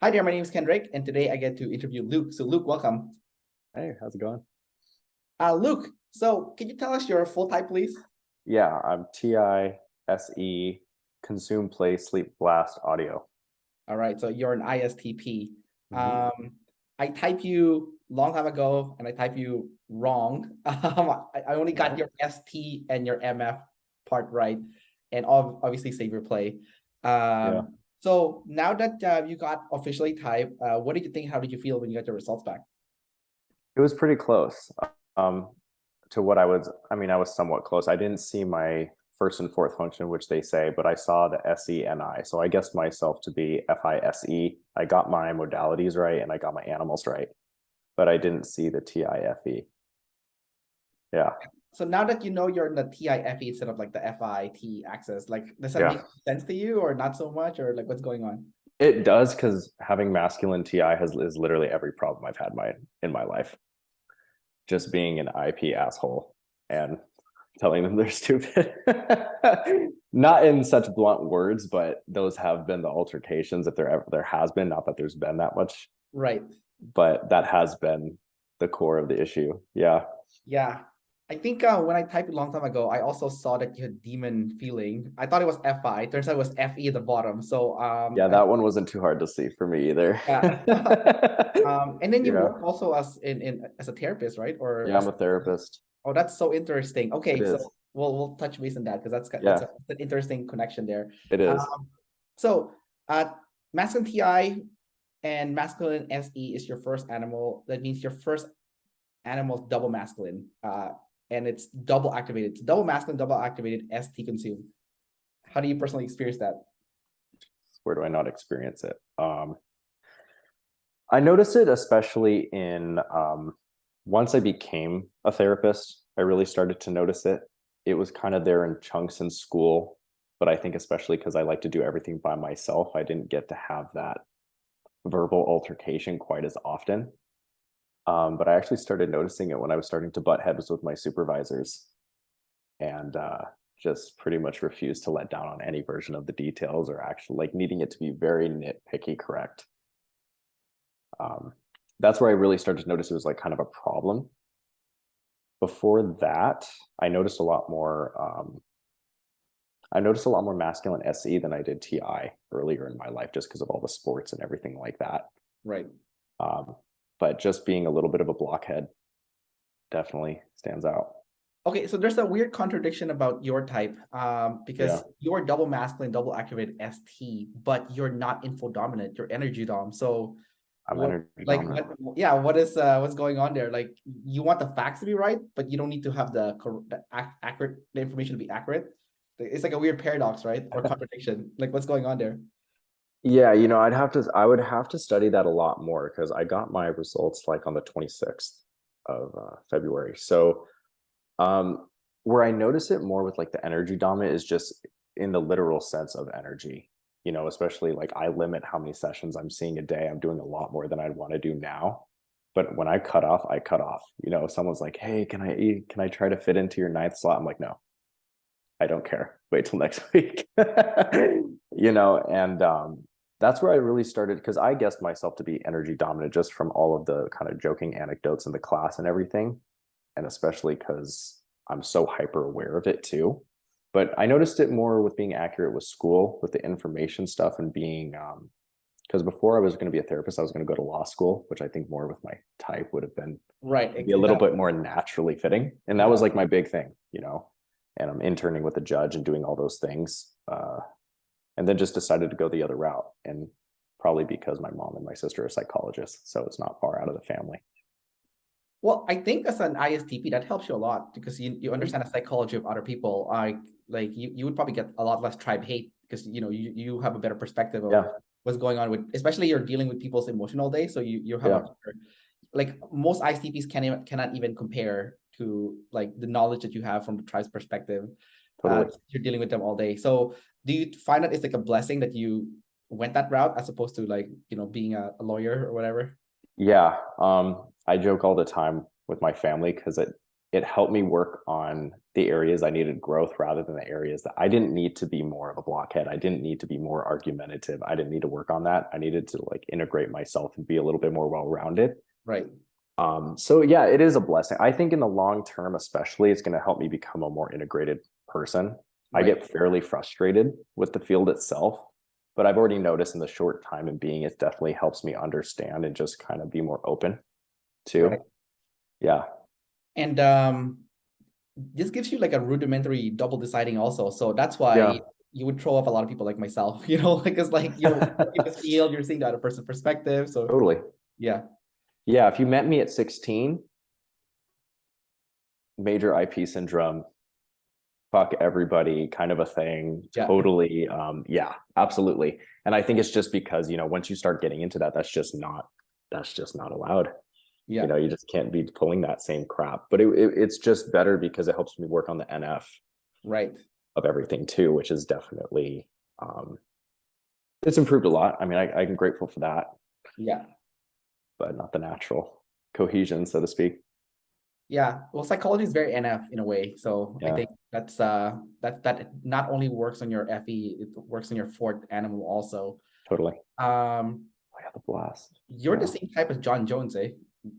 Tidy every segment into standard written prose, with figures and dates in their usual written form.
Hi there, my name is Kendrick, and today I get to interview Luke. So, Luke, welcome. Hey, how's it going? Luke, so can you tell us your full type, please? Yeah, I'm Ti-Se Consume Play Sleep Blast Audio. All right, so you're an ISTP. hmm I typed you long time ago, and I typed you wrong. I only got Okay. your ST and your MF part right, and obviously save your play. Yeah, So now that you got officially typed, what did you think? How did you feel when you got your results back? it was pretty close. Um, to what I was somewhat close. I didn't see my first and fourth function, which they say, but I saw the SENI. So I guessed myself to be FISE. I got my modalities right and I got my animals right, but I didn't see the TIFE. Yeah. So now that you know you're in the TIFE instead of like the FIT axis, like does that Yeah. make sense to you or not so much, or like what's going on? It does because having masculine TI is literally every problem I've had in my life. Just being an IP asshole and telling them they're stupid. Not in such blunt words, but those have been the altercations. If there has been, not that there's been that much, Right. but that has been the core of the issue. Yeah. Yeah. I think when I typed a long time ago, I also saw that you had demon feeling. I thought it was FI. Turns out it was FE at the bottom. So Yeah, that one wasn't too hard to see for me either. yeah. And then you Yeah. work also as as a therapist, right? Or Yeah, I'm as a therapist. oh, that's so interesting. It Okay, so is. we'll touch base on that because Yeah, that's an interesting connection there. it is. So uh masculine TI and masculine SE is your first animal. That means your first animal is double masculine. And it's double activated. It's double masculine, double activated ST consume. How do you personally experience that? Where do I not experience it? I noticed it especially in once I became a therapist, I really started to notice it. It was kind of there in chunks in school, but I think especially because I like to do everything by myself, I didn't get to have that verbal altercation quite as often. But I actually started noticing it when I was starting to butt heads with my supervisors and just pretty much refused to let down on any version of the details or actually like needing it to be very nitpicky correct. Um, that's where I really started to notice it was like kind of a problem. Before that, I noticed a lot more. I noticed a lot more masculine SE than I did TI earlier in my life, just because of all the sports and everything like that. Right. Um, but just being a little bit of a blockhead definitely stands out. Okay, so there's a weird contradiction about your type, Yeah, because you're double masculine, double activated ST, but you're not info dominant, you're energy dom. So I'm what energy like dominant. yeah, what's going on there? Like you want the facts to be right, but you don't need to have accurate the information to be accurate. It's like a weird paradox, right? Or contradiction. Like what's going on there? Yeah, I would have to study that a lot more because I got my results like on the 26th of February. So Um, where I notice it more with like the energy dominant is just in the literal sense of energy, especially like I limit how many sessions I'm seeing a day. I'm doing a lot more than I'd want to do now. But when I cut off, I cut off. If someone's like, hey, can I try to fit into your ninth slot? I'm like, no, I don't care. Wait till next week. And that's where I really started because I guessed myself to be energy dominant just from all of the kind of joking anecdotes in the class and everything and especially because I'm so hyper aware of it too. But I noticed it more with being accurate with school, with the information stuff, and being because before I was going to be a therapist, I was going to go to law school, which I think more with my type would have been Right, be a little exactly. bit more naturally fitting, and that was Exactly. like my big thing. And I'm interning with a judge and doing all those things, and then just decided to go the other route, and probably because my mom and my sister are psychologists, so it's not far out of the family. Well, I think as an ISTP, that helps you a lot because you Mhm. understand the psychology of other people. Like you would probably get a lot less tribe hate because you have a better perspective of Yeah, what's going on with, especially you're dealing with people's emotion all day. So you have yeah, a like most ISTPs cannot even compare to like the knowledge that you have from the tribe's perspective. totally. You're dealing with them all day. So do you find that it's like a blessing that you went that route as opposed to like being a lawyer or whatever? Yeah, I joke all the time with my family because it helped me work on the areas I needed growth rather than the areas that I didn't need to be more of a blockhead. I didn't need to be more argumentative. I didn't need to work on that. I needed to like integrate myself and be a little bit more well-rounded. Right. So yeah, it is a blessing. I think in the long term, especially, it's going to help me become a more integrated person. I get fairly frustrated with the field itself, but I've already noticed in the short time in being, it definitely helps me understand and just kind of be more open too. Right. Yeah. And this gives you like a rudimentary double deciding also. So that's why Yeah. you would throw off a lot of people like myself, you know, because like you're in this field, you're seeing the other person's perspective. So Totally. yeah. Yeah. If you met me at 16, major IP syndrome, fuck everybody kind of a thing. Yeah. Totally. Yeah, absolutely. And I think it's just because, you know, once you start getting into that, that's just not allowed. Yeah. You know, you just can't be pulling that same crap. But it's just better because it helps me work on the NF Right. of everything too, which is definitely it's improved a lot. I mean, I'm grateful for that. Yeah. But not the natural cohesion, so to speak. Yeah. Well, psychology is very NF in a way. So I think that's that not only works on your FE, it works on your fourth animal also. Totally. I got the blast. You're the same type as John Jones, eh?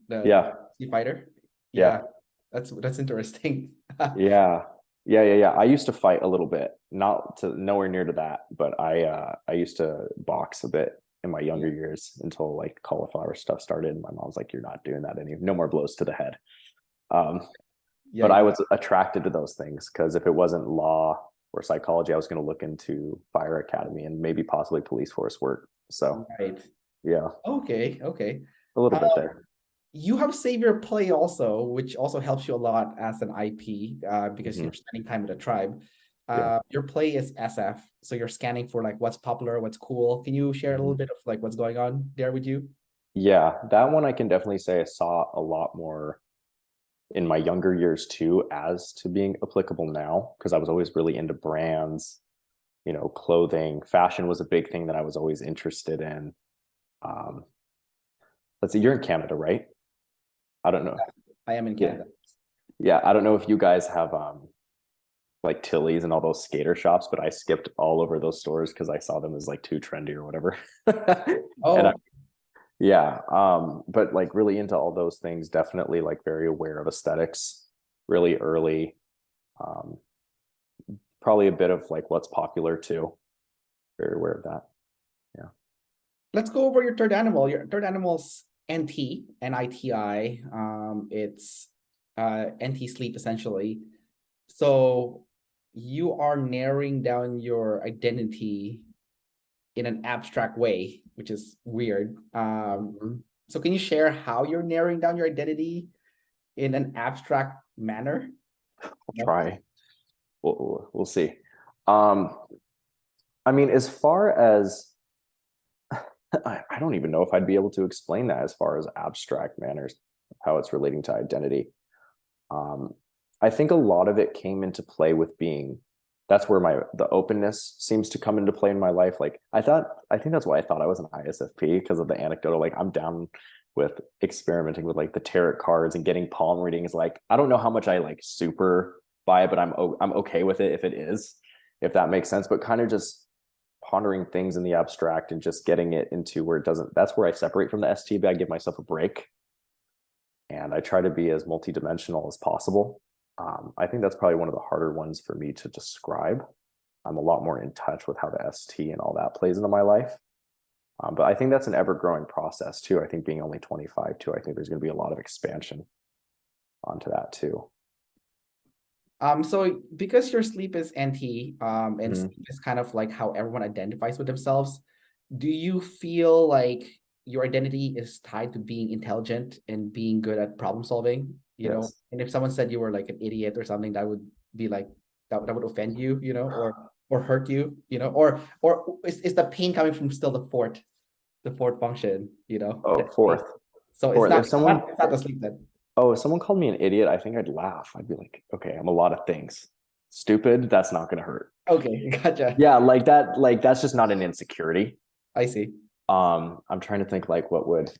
The Sea fighter. Yeah. That's interesting. Yeah. I used to fight a little bit, not to nowhere near to that, but I used to box a bit in my younger years until like cauliflower stuff started. And my mom's like, "You're not doing that anymore. No more blows to the head." But I was attracted to those things because if it wasn't law or psychology, I was going to look into fire academy and maybe possibly police force work. So yeah. Okay. A little bit there. You have Savior Play also, which also helps you a lot as an IP because you're spending time with a tribe. Your play is SF, so you're scanning for like what's popular, what's cool. Can you share a little bit of like what's going on there with you? Yeah, that one I can definitely say I saw a lot more in my younger years too, as to being applicable now, because I was always really into brands, you know, clothing. Fashion was a big thing that I was always interested in. Let's see, you're in Canada, right? I don't know. I am in Canada. Yeah, I don't know if you guys have like Tilly's and all those skater shops, but I skipped all over those stores because I saw them as like too trendy or whatever. But like really into all those things, definitely like very aware of aesthetics really early. Probably a bit of like what's popular too. Very aware of that. Yeah. Let's go over your third animal. Your third animal's NT, NITI. It's NT sleep essentially. So you are narrowing down your identity in an abstract way, which is weird. So can you share how you're narrowing down your identity in an abstract manner? I'll try. We'll see. I mean, as far as I don't even know if I'd be able to explain that as far as abstract manners, how it's relating to identity. I think a lot of it came into play with being, that's where the openness seems to come into play in my life. Like I think that's why I thought I was an ISFP, because of the anecdotal, like I'm down with experimenting with like the tarot cards and getting palm readings. Like, I don't know how much I like super buy it, but I'm okay with it if it is, if that makes sense, but kind of just pondering things in the abstract and just getting it into where it doesn't, that's where I separate from the STB. I give myself a break and I try to be as multidimensional as possible. I think that's probably one of the harder ones for me to describe. I'm a lot more in touch with how the ST and all that plays into my life. But I think that's an ever-growing process too. I think being only 25 too, I think there's going to be a lot of expansion onto that too. So because your sleep is NT, and sleep is kind of like how everyone identifies with themselves, do you feel like your identity is tied to being intelligent and being good at problem solving? You know, and if someone said you were like an idiot or something, that would be like that would offend you, you know, or hurt you, you know, or is the pain coming from still the fourth function, you know? Oh, fourth. So fourth. it's not the sleep then. Oh, if someone called me an idiot, I think I'd laugh. I'd be like, okay, I'm a lot of things. Stupid, that's not gonna hurt. Okay, gotcha. Yeah, like that, like that's just not an insecurity. I see. I'm trying to think like what would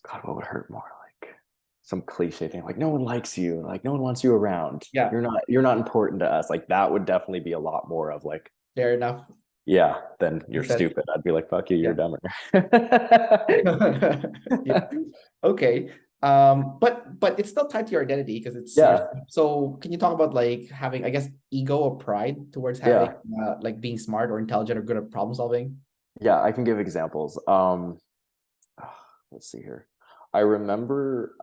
hurt more like. some cliche thing like no one likes you, like no one wants you around. Yeah, You're not important to us. Like that would definitely be a lot more of like, fair enough. yeah, then you're Makes sense. stupid. I'd be like, fuck you, you're Yeah. dumber. Yeah. Okay. But it's still tied to your identity because it's your. Yeah, So can you talk about like having, I guess, ego or pride towards having yeah, like being smart or intelligent or good at problem solving? yeah. I can give examples. Let's see here. I remember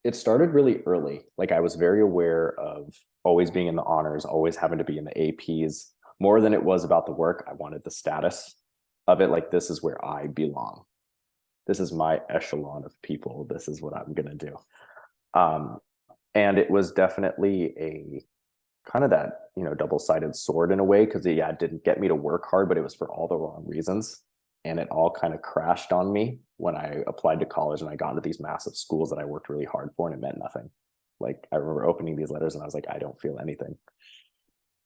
it started really early. Like I was very aware of always being in the honors, always having to be in the APs more than it was about the work. I wanted the status of it. Like this is where I belong. This is my echelon of people. This is what I'm gonna do. Um, and it was definitely a kind of that, you know, double-sided sword in a way, because yeah, it didn't get me to work hard, but it was for all the wrong reasons. And it all kind of crashed on me when I applied to college and I got into these massive schools that I worked really hard for, and it meant nothing. Like I remember opening these letters and I was like, I don't feel anything.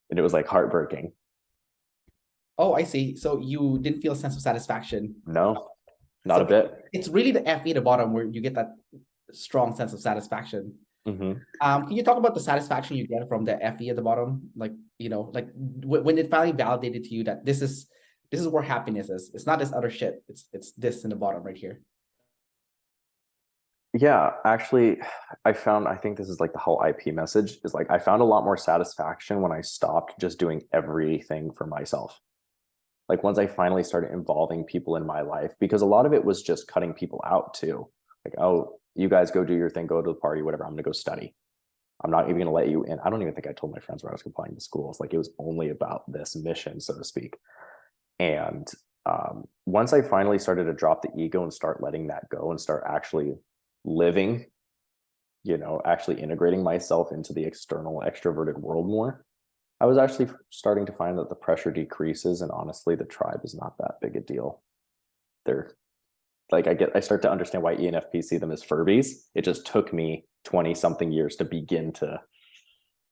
And it was like heartbreaking. Oh, I see. So you didn't feel a sense of satisfaction. No, not So a bit. it's really the FE at the bottom where you get that strong sense of satisfaction. Mm-hmm. Can you talk about the satisfaction you get from the FE at the bottom? Like, like when it finally validated to you that this is where happiness is. It's not this other shit. It's this in the bottom right here. Yeah, actually, I think this is like the whole IP message is like, I found a lot more satisfaction when I stopped just doing everything for myself. Like once I finally started involving people in my life, because a lot of it was just cutting people out too. Like, oh, you guys go do your thing, go to the party, whatever. I'm going to go study. I'm not even going to let you in. I don't even think I told my friends where I was applying to schools. Like it was only about this mission, so to speak. And once I finally started to drop the ego and start letting that go and start actually living, you know, actually integrating myself into the external extroverted world more, I was actually starting to find that the pressure decreases, and honestly, the tribe is not that big a deal. They're like, I start to understand why ENFP see them as Furbies. It just took me 20 something years to begin to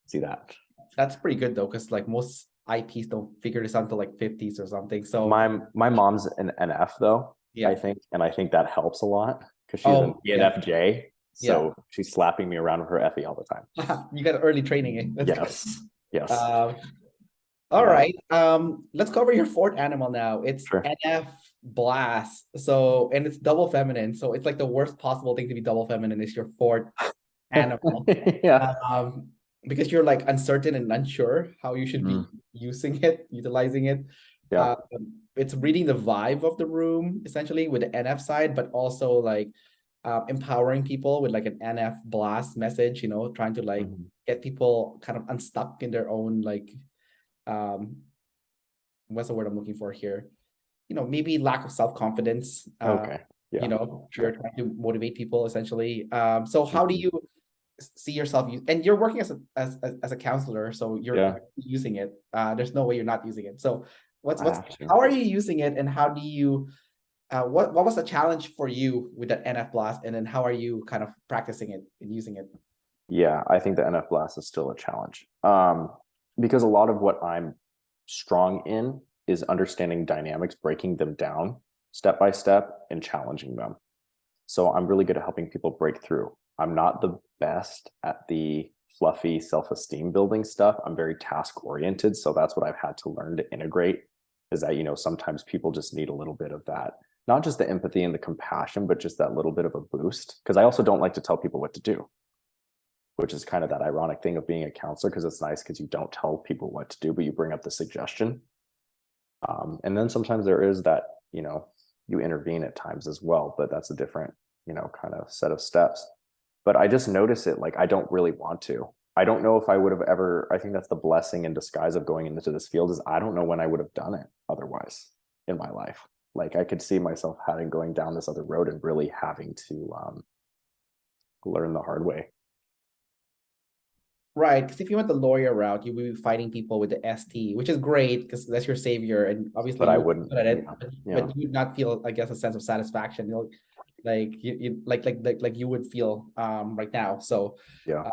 see that. That's pretty good though, because like most IPs don't figure this out until like 50s or something. So My mom's an NF though, yeah. I think, and I think that helps a lot because she's an Yeah. ENFJ. So she's slapping me around with her FE all the time. You got early training, eh? That's Yes. good. Yes. All right. Let's cover your fourth animal now. It's Sure. NF Blast. So, and it's double feminine. So it's like the worst possible thing to be double feminine is your fourth animal. Yeah. Because you're like uncertain and unsure how you should be using it, utilizing it. Yeah. It's reading the vibe of the room essentially with the NF side, but also like empowering people with like an NF Blast message, trying to like get people kind of unstuck in their own like what's the word I'm looking for here? Maybe lack of self-confidence. Okay. Yeah. You're trying to motivate people essentially. So how do you see yourself and you're working as a counselor, so you're using it. There's no way you're not using it. So how are you using it, and how do you what was the challenge for you with that NF Blast, and then how are you kind of practicing it and using it? Yeah, I think the NF Blast is still a challenge. Because a lot of what I'm strong in is understanding dynamics, breaking them down step by step and challenging them. So I'm really good at helping people break through. I'm not the best at the fluffy self-esteem building stuff. I'm very task oriented. So that's what I've had to learn to integrate, is that, sometimes people just need a little bit of that, not just the empathy and the compassion, but just that little bit of a boost. Because I also don't like to tell people what to do, which is kind of that ironic thing of being a counselor, because it's nice because you don't tell people what to do, but you bring up the suggestion. And then sometimes there is that, you intervene at times as well, but that's a different, kind of set of steps. But I just notice it, like, I don't really want to. I don't know if I would have ever, I think that's the blessing in disguise of going into this field, is I don't know when I would have done it otherwise in my life. Like I could see myself going down this other road and really having to learn the hard way. Right, because if you went the lawyer route, you would be fighting people with the ST, which is great because that's your savior, and obviously But I wouldn't good at it. Yeah. But you would not feel, I guess, a sense of satisfaction. Like you would feel right now. So yeah.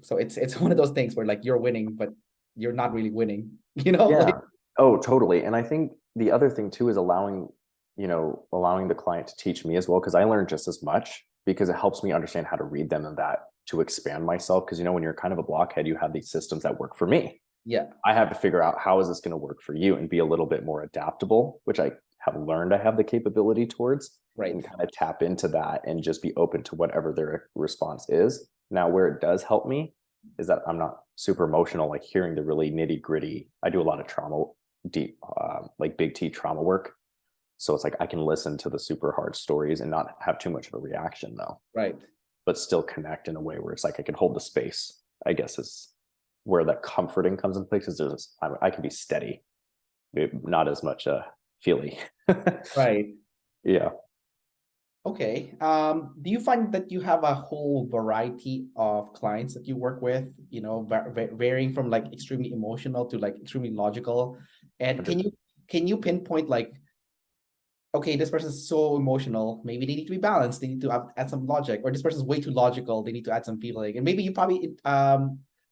So it's one of those things where like you're winning, but you're not really winning. Yeah. Oh, totally. And I think the other thing too is allowing the client to teach me as well, because I learned just as much. because it helps me understand how to read them and that to expand myself. Because, you know, when you're kind of a blockhead, you have these systems that work for me. Yeah. I have to figure out how is this going to work for you and be a little bit more adaptable, which I have learned I have the capability towards, Right. and kind of tap into that and just be open to whatever their response is. Now, where it does help me is that I'm not super emotional, like hearing the really nitty gritty. I do a lot of trauma, deep, like big T trauma work. So it's like I can listen to the super hard stories and not have too much of a reaction though. Right. But still connect in a way where it's like I can hold the space, I guess, is where that comforting comes in place. Because there's I can be steady, not as much feely. Right. Yeah. Okay. Do you find that you have a whole variety of clients that you work with, you know, varying from like extremely emotional to like extremely logical? And can you pinpoint like, okay, this person's so emotional, maybe they need to be balanced, they need to add some logic, or this person's way too logical, they need to add some feeling. And maybe you probably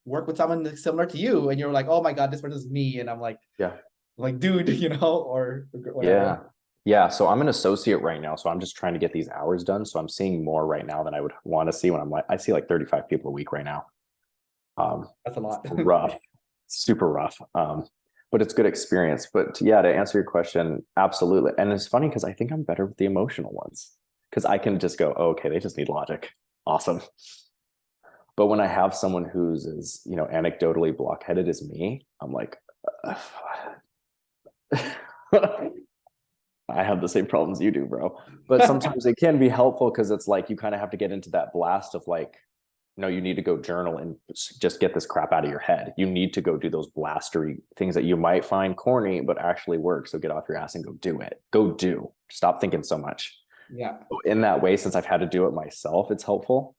work with someone similar to you and you're like, oh my God, this person's me. And I'm like, Yeah. like, dude, you know, or whatever. Yeah. Yeah. So I'm an associate right now. So I'm just trying to get these hours done. So I'm seeing more right now than I would want to see when I'm like, I see like 35 people a week right now. That's a lot. Rough, super rough. But it's good experience. But yeah, to answer your question, absolutely. And it's funny because I think I'm better with the emotional ones because I can just go, oh, okay, they just need logic. Awesome. But when I have someone who's as, you know, anecdotally blockheaded as me, I'm like, I have the same problems you do, bro. But sometimes it can be helpful because it's like you kind of have to get into that blast of like, no, you need to go journal and just get this crap out of your head. You need to go do those blastery things that you might find corny, but actually work. So get off your ass and go do it. Go do. Stop thinking so much. Yeah. In that way, since I've had to do it myself, it's helpful.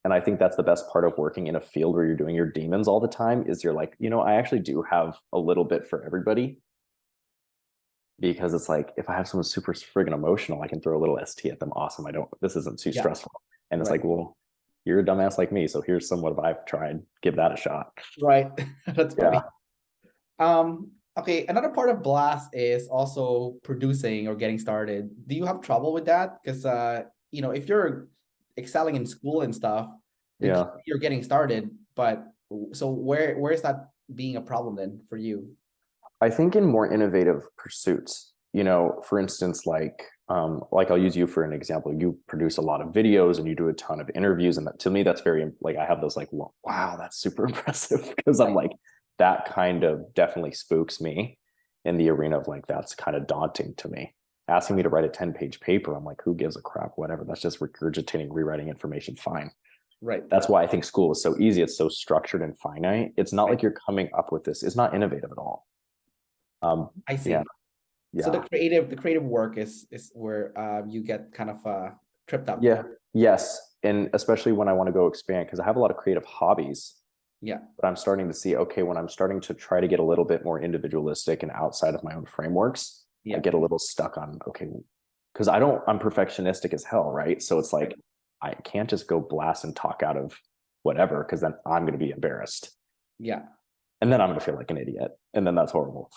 And I think that's the best part of working in a field where you're doing your demons all the time is you're like, you know, I actually do have a little bit for everybody. Because it's like, if I have someone super friggin' emotional, I can throw a little ST at them. Awesome. This isn't too stressful. And it's like, well, you're a dumbass like me. So here's some what I've tried. Give that a shot. Right. That's funny. Okay. Another part of Blast is also producing or getting started. Do you have trouble with that? Because, you know, if you're excelling in school and stuff, you're getting started. But so where is that being a problem then for you? I think in more innovative pursuits, you know, for instance, like I'll use you for an example. You produce a lot of videos and you do a ton of interviews. And that, to me, that's very like, I have those like, wow, that's super impressive. Because I'm like, that kind of definitely spooks me in the arena of like, that's kind of daunting to me. Asking me to write a 10-page paper, I'm like, who gives a crap? Whatever. That's just regurgitating, rewriting information. Fine. Right. That's why I think school is so easy. It's so structured and finite. It's not like you're coming up with this. It's not innovative at all. I see. Yeah. So the creative work is where you get kind of tripped up. Yeah. Yes. And especially when I want to go expand, because I have a lot of creative hobbies. Yeah. But I'm starting to see, okay, when I'm starting to try to get a little bit more individualistic and outside of my own frameworks, I get a little stuck on, okay, because I'm perfectionistic as hell, right? So it's like, I can't just go blast and talk out of whatever, because then I'm going to be embarrassed. Yeah. And then I'm going to feel like an idiot. And then that's horrible.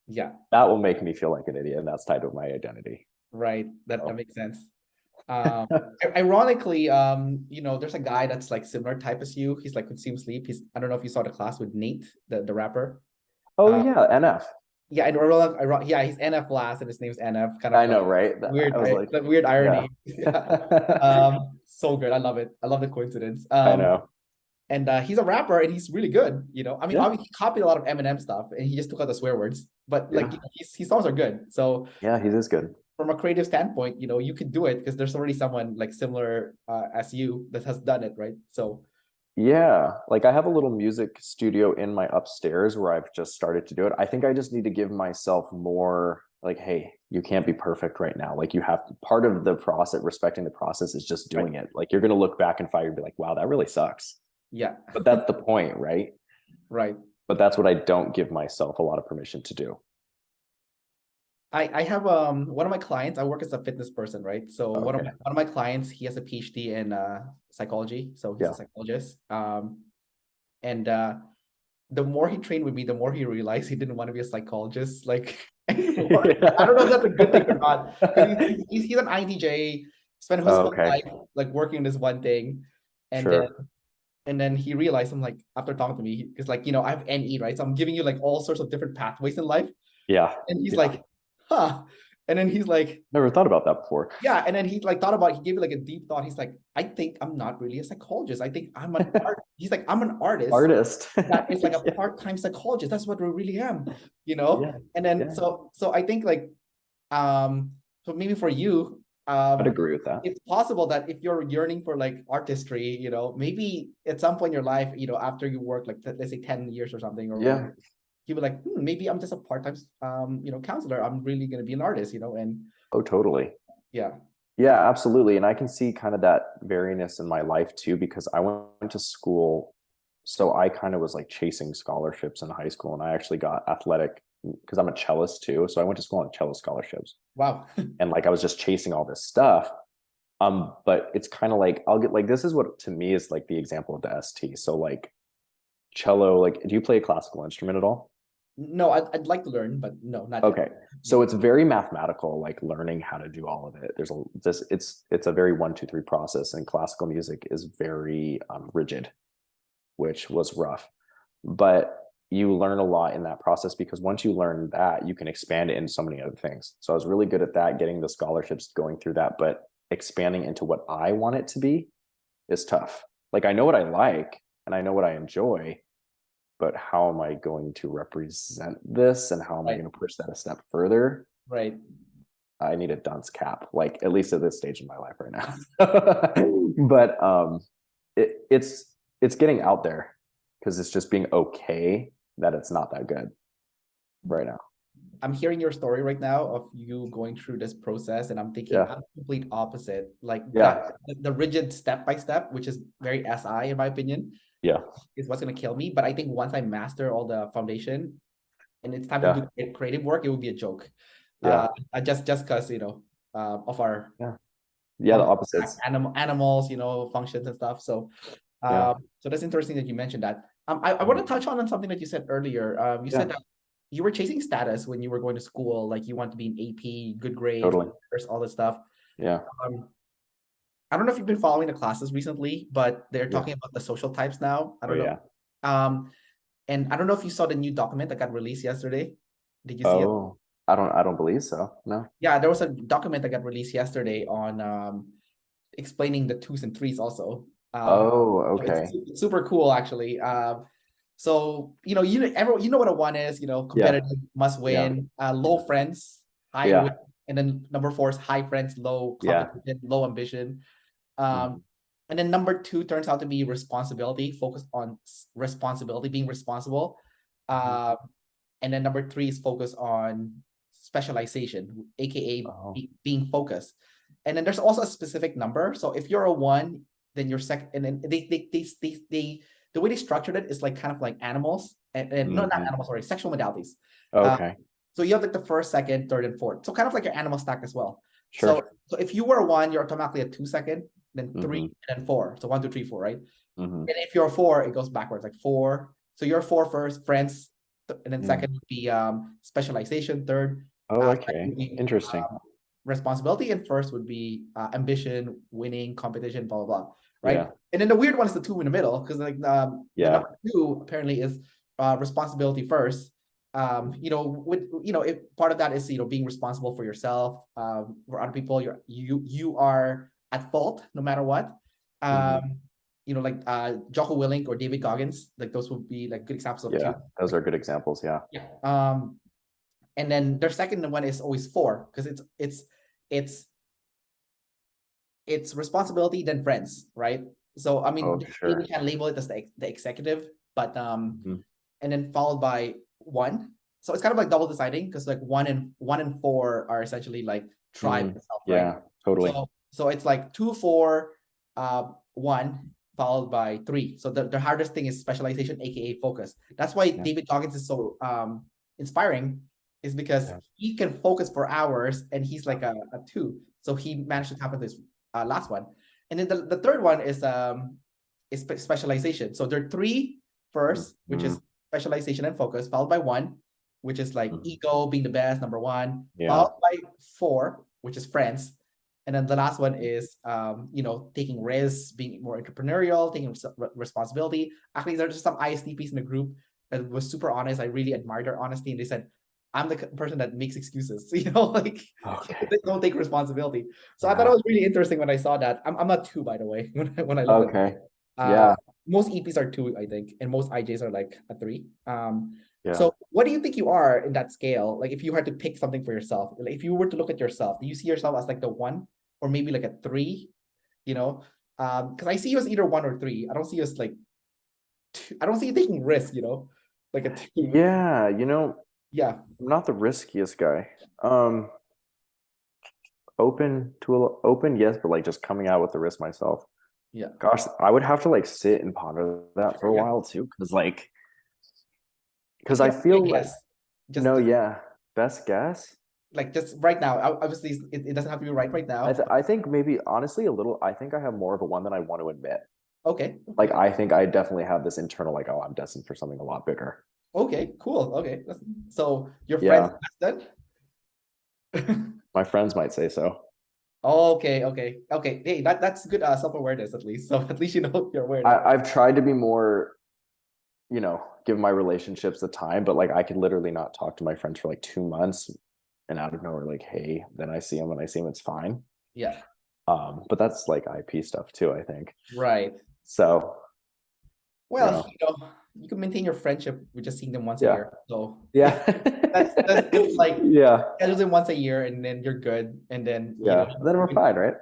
Yeah. That will make me feel like an idiot. And that's tied with my identity. Right. That makes sense. Ironically, you know, there's a guy that's like similar type as you. He's like Consume Sleep. I don't know if you saw the class with Nate, the rapper. Oh yeah, NF. Yeah, yeah, he's NF last, and his name's NF. Kind of. I know, right? Weird, that weird irony. So good. I love it. I love the coincidence. I know. And he's a rapper, and he's really good. You know, I mean, obviously he copied a lot of Eminem stuff, and he just took out the swear words. But like, his songs are good. So yeah, he is good. From a creative standpoint, you know, you could do it because there's already someone like similar as you that has done it, right? So yeah, like I have a little music studio in my upstairs where I've just started to do it. I think I just need to give myself more like, hey, you can't be perfect right now. Like you have part of the process, respecting the process is just doing it. Like you're going to look back and be like, wow, that really sucks. Yeah. But that's the point, right? Right. But that's what I don't give myself a lot of permission to do. I have one of my clients, I work as a fitness person, right? So one of my clients, he has a PhD in psychology. So he's a psychologist. And the more he trained with me, the more he realized he didn't want to be a psychologist. Like I don't know if that's a good thing or not. He's an INTJ. spent his Oh, whole okay. life like working on this one thing, and then Sure. he realized, I'm like, after talking to me, because like, I have NE, right? So I'm giving you like all sorts of different pathways in life. Yeah. And he's Yeah. like, huh. And then he's like, Never thought about that before. yeah. And then he like thought about it, he gave it like a deep thought. He's like, I think I'm not really a psychologist. I think I'm an art. He's like, I'm an artist Artist. that is like a Yeah. part-time psychologist. That's what I really am, Yeah. And then Yeah. so I think like so maybe for you, I'd agree with that. it's possible that if you're yearning for like artistry, maybe at some point in your life, after you work like let's say 10 years or something or Yeah. whatever, you be like, maybe I'm just a part-time counselor. I'm really gonna be an artist, and Oh, totally. yeah. Yeah, absolutely. And I can see kind of that variness in my life too, because I went to school. So I kind of was like chasing scholarships in high school, and I actually got athletic because I'm a cellist too. So I went to school on cello scholarships, Wow. and like I was just chasing all this stuff. But it's kind of like I'll get like this is what to me is like the example of the ST. So like cello, like do you play a classical instrument at all? No, I'd like to learn, but no, not yet. Okay. So it's very mathematical, like learning how to do all of it. There's a this it's a very 1, 2, 3 process, and classical music is very rigid, which was rough. But you learn a lot in that process because once you learn that, you can expand it into so many other things. So I was really good at that, getting the scholarships, going through that, but expanding into what I want it to be is tough. Like I know what I like and I know what I enjoy, but how am I going to represent this and how am I Right, going to push that a step further? right. I need a dunce cap, like at least at this stage in my life right now. But it's getting out there because it's just being okay that it's not that good right now. I'm hearing your story right now of you going through this process, and I'm thinking Yeah. I'm complete opposite. Like that, Yeah. the rigid step by step, which is very SI in my opinion, Yeah. is what's gonna kill me. But I think once I master all the foundation and it's time to Yeah. do creative work, it would be a joke. Yeah. Just because of our Yeah. Yeah. The opposites. animals, functions and stuff. So Yeah. so that's interesting that you mentioned that. I want to touch on something that you said earlier. You Yeah. said that you were chasing status when you were going to school, like you want to be an AP, good grades, Totally. all this stuff. Yeah. I don't know if you've been following the classes recently, but they're Yeah. talking about the social types now. I Oh don't know. yeah. And I don't know if you saw the new document that got released yesterday. Did you see it? Oh, I don't believe so. No. Yeah, there was a document that got released yesterday on explaining the twos and threes also. Oh, It's okay. super cool actually. So you know what a one is, Yeah. competitive, must Yeah. win, low friends, high win, Yeah. and then number four is high friends, low Yeah. competition, low ambition. Um, Mhm. and then number two turns out to be responsibility, focused on responsibility, being responsible. Mhm. Um, and then number three is focused on specialization, aka Oh. being focused. And then there's also a specific number. So if you're a one, then you're second, and then they the way they structured it is like kind of like animals, and no, not Mhm. animals, sorry, sexual modalities. Uh, Okay. so you have like the first, second, third, and fourth. So kind of like your animal stack as well. So Sure. so if you were a one, you're automatically a 2 second, then three, Mhm. and then four. So 1, 2, 3, 4, right? Mhm. And if you're a four, it goes backwards, like four. So you're four first, friends, and then Mm. second would be specialization, third, Oh, second okay. would be Interesting. responsibility, and first would be ambition, winning, competition, blah blah blah, right? Yeah. And then the weird one is the two in the middle, because like the Yeah. number two apparently is responsibility first. With if part of that is being responsible for yourself, for other people, you are at fault no matter what. Mhm. Like Jocko Willink or David Goggins, like those would be like good examples of two. Yeah. Those are good examples. Yeah. Yeah. And then their second one is always four, because it's it's responsibility then friends, right? So I mean, Oh, maybe sure. can label it as the executive, but Mhm. and then followed by one. So it's kind of like double deciding, because like one and four are essentially like tribe Mm. itself, right? Yeah. Totally. So it's like 2, 4, one followed by three. So the hardest thing is specialization, aka focus. That's why Yeah. David Goggins is so inspiring, is because Yeah. he can focus for hours and he's like a two. So he managed to tap into this last one. And then the third one is specialization. So there are three first, which Mhm. is specialization and focus, followed by one, which is like Mhm. ego, being the best, number one, Yeah. followed by four, which is friends, And then the last one is, taking risks, being more entrepreneurial, taking responsibility. Actually, there's just some ISTPs in the group that was super honest. I really admired their honesty, and they said, "I'm the person that makes excuses." Like Okay. they don't take responsibility. So I thought Yeah. it was really interesting when I saw that. I'm not two, by the way, when I looked at it. Okay. Yeah. Most EPs are two, I think, and most IJs are like a three. Yeah. So what do you think you are in that scale? Like if you had to pick something for yourself, like if you were to look at yourself, do you see yourself as like the one or maybe like a three? Because I see you as either one or three. I don't see you as like two. I don't see you taking risks, like a two. Yeah. Yeah, I'm not the riskiest guy. Um, open, yes, but like just coming out with the risk myself. yeah. Gosh, I would have to like sit and ponder that for Sure, a yeah. while too, because If you I have to take feel a like guess, no, just yeah, best guess. like just right now. Obviously, it doesn't have to be right now. I think maybe honestly a little. I think I have more of a one than I want to admit. Okay, Like okay, I think I definitely have this internal like, oh, I'm destined for something a lot bigger. okay, cool. Okay, so your friends Yeah, then? my friends might say so. Okay, okay, okay. Hey, that's good self-awareness at least. So at least you know you're aware that. I've tried to be more, give my relationships the time, but like I could literally not talk to my friends for like 2 months and out of nowhere, like, hey, then I see them when I see them, it's fine. Yeah, But that's like IP stuff too, I think. right. So, you Well, know, you can maintain your friendship with just seeing them once a yeah. year. So Yeah. that's just like Yeah. schedule them once a year and then you're good. And then, Yeah. Then we're fine, right?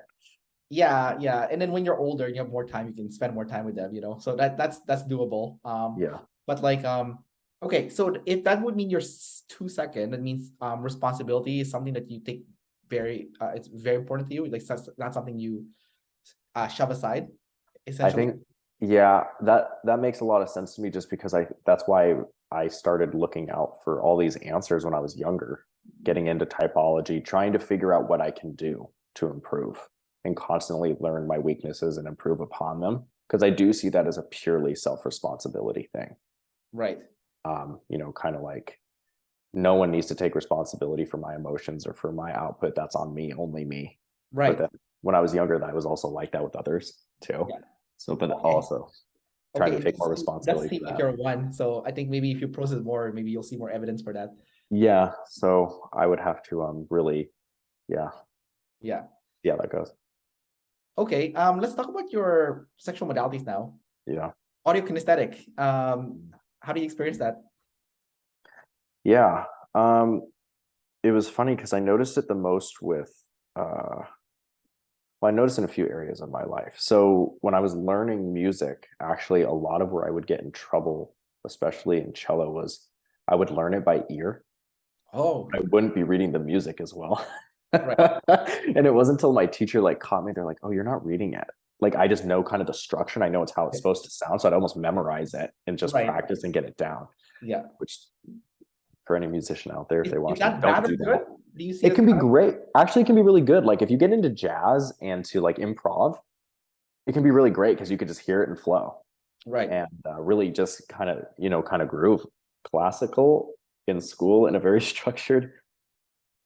yeah, yeah. And then when you're older, you have more time, you can spend more time with them, So that's doable. Yeah. But like okay, so if that would mean you're 2 second, that means responsibility is something that you take it's very important to you. Like that's not something you shove aside, I essentially. think, yeah, that makes a lot of sense to me just because that's why I started looking out for all these answers when I was younger, getting into typology, trying to figure out what I can do to improve and constantly learn my weaknesses and improve upon them. Because I do see that as a purely self-responsibility thing. Right. Kind of like no one needs to take responsibility for my emotions or for my output. That's on me, only me. But Right. then when I was younger, that was also like that with others too. Yeah. So, but Okay. also trying Okay. to take more That's responsibility seem for like that. you're one. So I think maybe if you process more, maybe you'll see more evidence for that. Yeah. So I would have to really, yeah, Yeah. yeah, that goes. Okay. Let's talk about your sexual modalities now. Yeah. Audio kinesthetic. How do you experience that? Yeah. It was funny because I noticed it the most with well, I noticed in a few areas of my life. So when I was learning music, actually a lot of where I would get in trouble, especially in cello, was I would learn it by ear. Oh, I wouldn't be reading the music as well. right. And it wasn't until my teacher like caught me, they're like, oh, you're not reading it. Like I just know kind of the structure and I know it's how it's supposed to sound. So I'd almost memorize it and just Right. practice and get it down. Yeah. Which for any musician out there, if they Is watch me, that don't bad or do good? that. Do you see it It as can be bad? great. Actually, it can be really good. Like if you get into jazz and to like improv, it can be really great because you could just hear it and flow Right. and really just kind of groove. Classical in school in a very structured,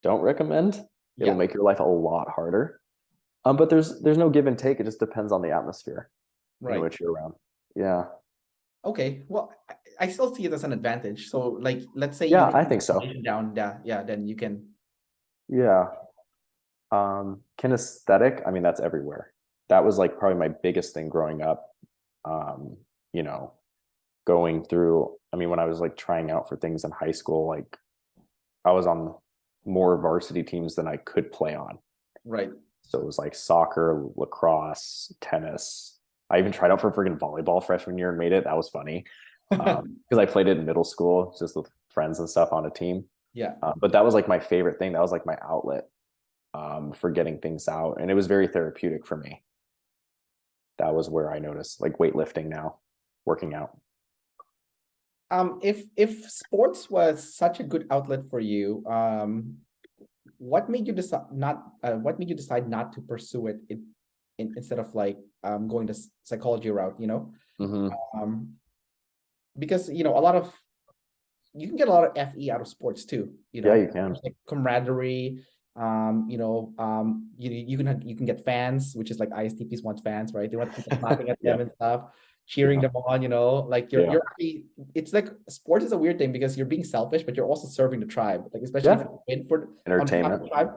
don't recommend. It'll Yeah. make your life a lot harder. But there's no give and take. It just depends on the atmosphere in Right. which you're around. Yeah. Okay. Well, I still see it as an advantage. So, like, let's say you Yeah, get I the think so. foundation down, yeah, then you can. Yeah. Kinesthetic, I mean, that's everywhere. That was like probably my biggest thing growing up. Um, you know, going through, I mean, when I was like trying out for things in high school, like I was on more varsity teams than I could play on. Right. So it was like soccer, lacrosse, tennis. I even tried out for freaking volleyball freshman year and made it. That was funny. Because I played it in middle school just with friends and stuff on a team. Yeah. But that was like my favorite thing. That was like my outlet for getting things out. And it was very therapeutic for me. That was where I noticed like weightlifting now, working out. If sports was such a good outlet for you, what made you decide not to pursue it instead of like going the psychology route, Mm-hmm. Um, because a lot of you can get a lot of FE out of sports too, Yeah, you can. There's like camaraderie, You can get fans, which is like ISTPs want fans, right? They want people clapping at Yeah. them and stuff, cheering Yeah. them on, like Yeah. you're actually, it's like sports is a weird thing because you're being selfish, but you're also serving the tribe, like especially if Yeah. you win for on behalf of Entertainment. the tribe.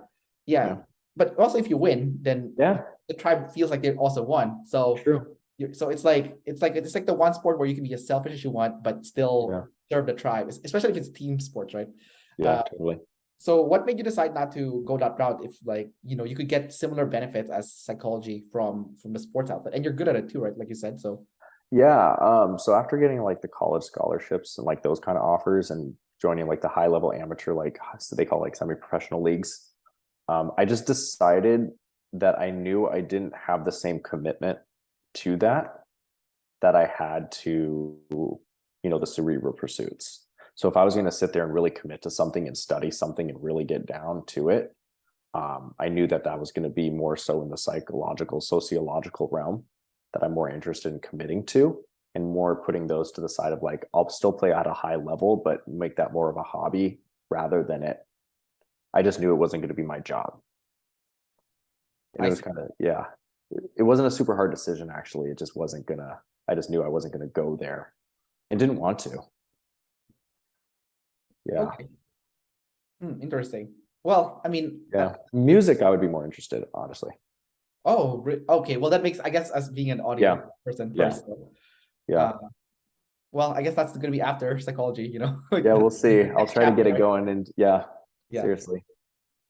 Yeah. Yeah. But also if you win, then Yeah. the tribe feels like they also won. So True. so it's like the one sport where you can be as selfish as you want, but Yeah. still serve the tribe, especially if it's team sports, right? Yeah. Uh, Totally. so what made you decide not to go that route if like, you could get similar benefits as psychology from the sports outlet and you're good at it too, right? Like you said, so. Yeah. So after getting like the college scholarships and like those kind of offers and joining like the high level amateur, like so they call like semi-professional leagues, I just decided that I knew I didn't have the same commitment to that I had to, the cerebral pursuits. So if I was going to sit there and really commit to something and study something and really get down to it, I knew that was going to be more so in the psychological, sociological realm that I'm more interested in committing to, and more putting those to the side of like, I'll still play at a high level, but make that more of a hobby rather than it. I just knew it wasn't going to be my job. And I it was see. kind of, yeah, it wasn't a super hard decision, actually. It just wasn't gonna, I just knew I wasn't gonna go there and didn't want to. Yeah. Okay. Interesting. Well, I mean, Yeah. it's Music, I would be more interested, honestly. okay. Well, that makes, I guess, us being an Yeah. audio person Yeah. first. So, Yeah. uh, well, I guess that's going to be after psychology, like Yeah. We'll see. the I'll next try to chapter, get it right? going. And yeah, Yeah, seriously.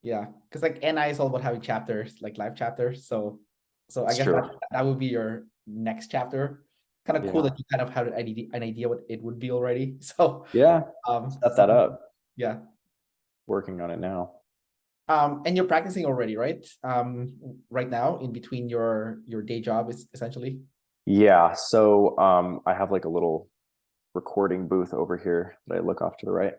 yeah. Because like NI is all about having chapters, like live chapters. So I It's guess true. that would be your next chapter. Kind of cool Yeah. that you kind of had an idea what it would be already. So, Yeah. um, Set so that up. yeah. Working on it now. And you're practicing already, right? Right now in between your day job is essentially. Yeah. So I have like a little recording booth over here that I look off to the right.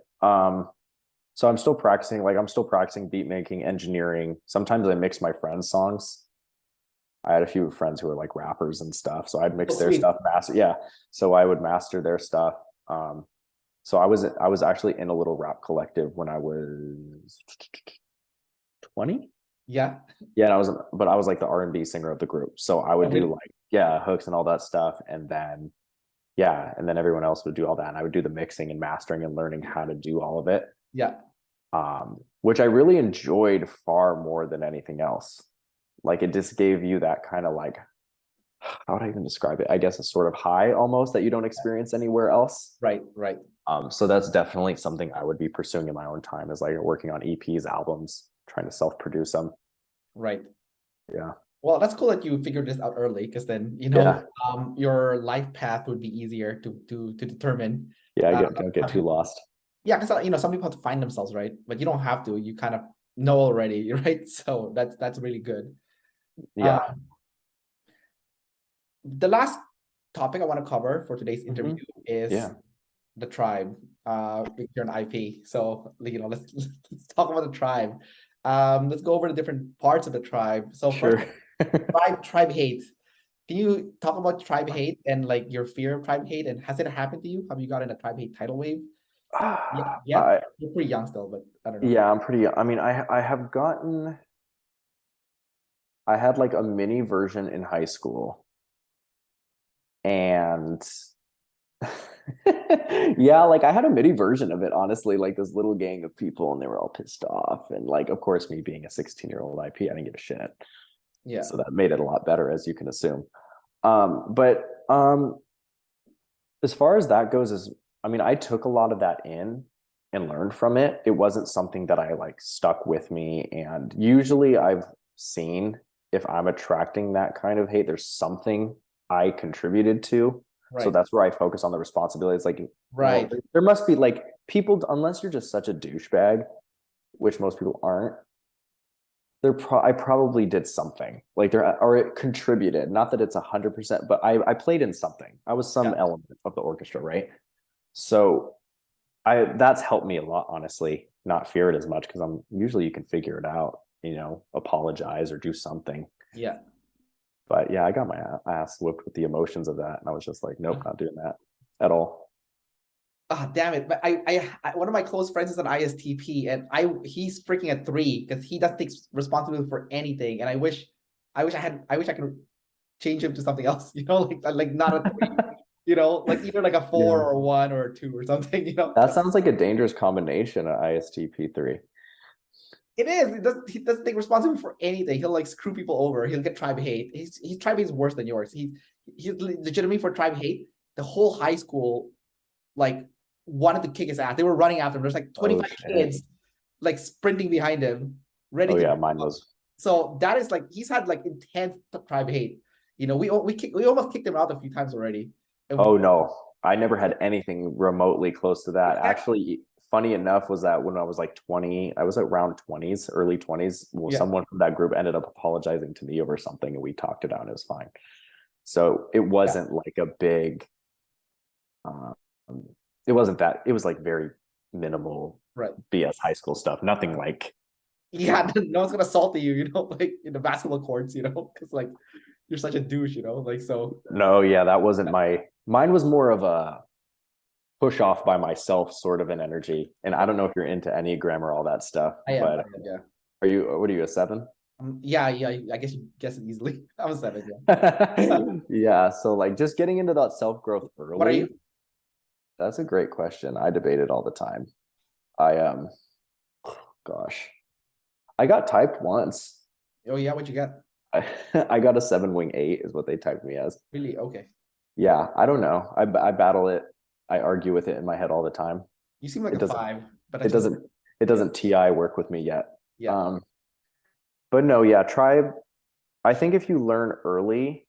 So I'm still practicing beat making, engineering. Sometimes I mix my friends' songs. I had a few friends who were like rappers and stuff. So I'd Oh, mix their sweet. stuff, master. Yeah. So I would master their stuff. So I was actually in a little rap collective when I was 20. Yeah. Yeah, and I was like the R&B singer of the group. So I would Oh, do really? like, yeah, hooks and all that stuff. And then, yeah, and then everyone else would do all that. And I would do the mixing and mastering and learning how to do all of it. Yeah. Which I really enjoyed far more than anything else. Like it just gave you that kind of like, how would I even describe it? I guess a sort of high almost that you don't experience anywhere else. Right. Right. So that's definitely something I would be pursuing in my own time, is like working on EPs, albums, trying to self-produce them. Right. Yeah. Well, that's cool that you figured this out early, because then Yeah. your life path would be easier to determine. Yeah. Uh, Don't get too lost. yeah, because some people have to find themselves, right? But you don't have to. You kind of know already, right? So that's really good. Yeah. Um, the last topic I want to cover for today's interview is Yeah. the tribe. If you're an IP, so let's talk about the tribe. Let's go over the different parts of the tribe. So first, Sure. tribe hate. Can you talk about tribe hate and like your fear of tribe hate, and has it happened to you? Have you gotten a tribe hate tidal wave? Yeah, yeah. I You're pretty young still, but I don't know. yeah, I'm pretty, I mean, I had like a mini version in high school, and yeah, like I had a mini version of it, honestly, like this little gang of people, and they were all pissed off. And like, of course, me being a 16-year-old IP, I didn't give a shit. Yeah, So that made it a lot better, as you can assume. But as far as that goes, I mean, I took a lot of that in and learned from it. It wasn't something that I like stuck with me. And usually I've seen, if I'm attracting that kind of hate, there's something I contributed to. So right, that's where I focus on the responsibilities. Like, right. there must be like people, unless you're just such a douchebag, which most people aren't, I probably did something like or it contributed. Not that it's 100%, but I played in something. I was some Yeah, element of the orchestra, right? So that's helped me a lot, honestly. Not fear it as much, because I'm usually, you can figure it out, apologize or do something. yeah. But yeah, I got my ass whooped with the emotions of that, and I was just like, nope, not doing that at all. Ah, damn it. But one of my close friends is an ISTP, and he's freaking a 3 because he doesn't take responsibility for anything. And I wish I could change him to something else, like not a 3, like either like a 4 Yeah. or a 1 or a 2 or something, That sounds like a dangerous combination of ISTP3. It is. He doesn't take responsibility for anything. He'll like screw people over. He'll get tribe hate. His tribe hate is worse than yours. He's legitimately for tribe hate. The whole high school like wanted to kick his ass. They were running after him. There's like Oh 25 shit. kids like sprinting behind him, ready Oh to yeah, beat mine him up. was. So that is like he's had like intense tribe hate. We almost kicked him out a few times already. Oh And no, I never had anything remotely close to that. exactly. Actually, funny enough was that when I was like 20, I was around 20s, early 20s. Well, Yeah. someone from that group ended up apologizing to me over something and we talked it out and it was fine. So it Yeah. wasn't like a big, um, it wasn't that, it was like very minimal Right. BS high school stuff. Nothing like, Yeah, no one's gonna assault you, like in the basketball courts, because like you're such a douche, like so. no, yeah, that wasn't mine was more of a push off by myself sort of an energy. And I don't know if you're into Enneagram or all that stuff, I am, but yeah. what are you, a 7? Yeah, I guess you guess it easily. I'm a 7, yeah. Yeah, so like just getting into that self-growth What are early, you? that's a great question. I debate it all the time. I gosh, I got typed once. Oh yeah, what you got? I, I got a 7 wing 8 is what they typed me as. Really? Okay. Yeah, I don't know. I battle it. I argue with it in my head all the time. You seem like It a doesn't 5, but it that's just doesn't it yeah, doesn't TI work with me yet. yeah, Um, but no, yeah, try. I think if you learn early,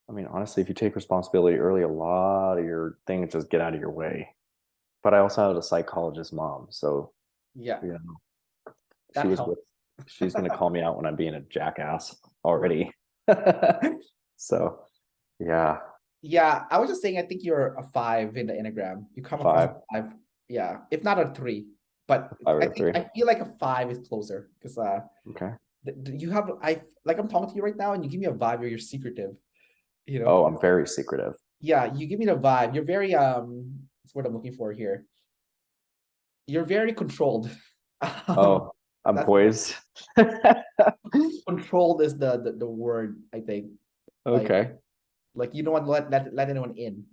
I mean, honestly, if you take responsibility early, a lot of your things just get out of your way. But I also have a psychologist mom, so yeah. you know, she That was with. helps. She's gonna call me out when I'm being a jackass Right. already. So yeah, Yeah, I was just saying. I think you're a 5 in the Enneagram. You come across a five, 5, yeah, if not a 3, but five I or think three. I feel like a 5 is closer because Okay. you have like I'm talking to you right now, and you give me a vibe. You're secretive, you know. Oh, I'm very secretive. Yeah, you give me the vibe. You're very that's what I'm looking for here. You're very controlled. Oh, I'm That's the poised. controlled is the word, I think. Like Okay. like you don't want to let anyone in.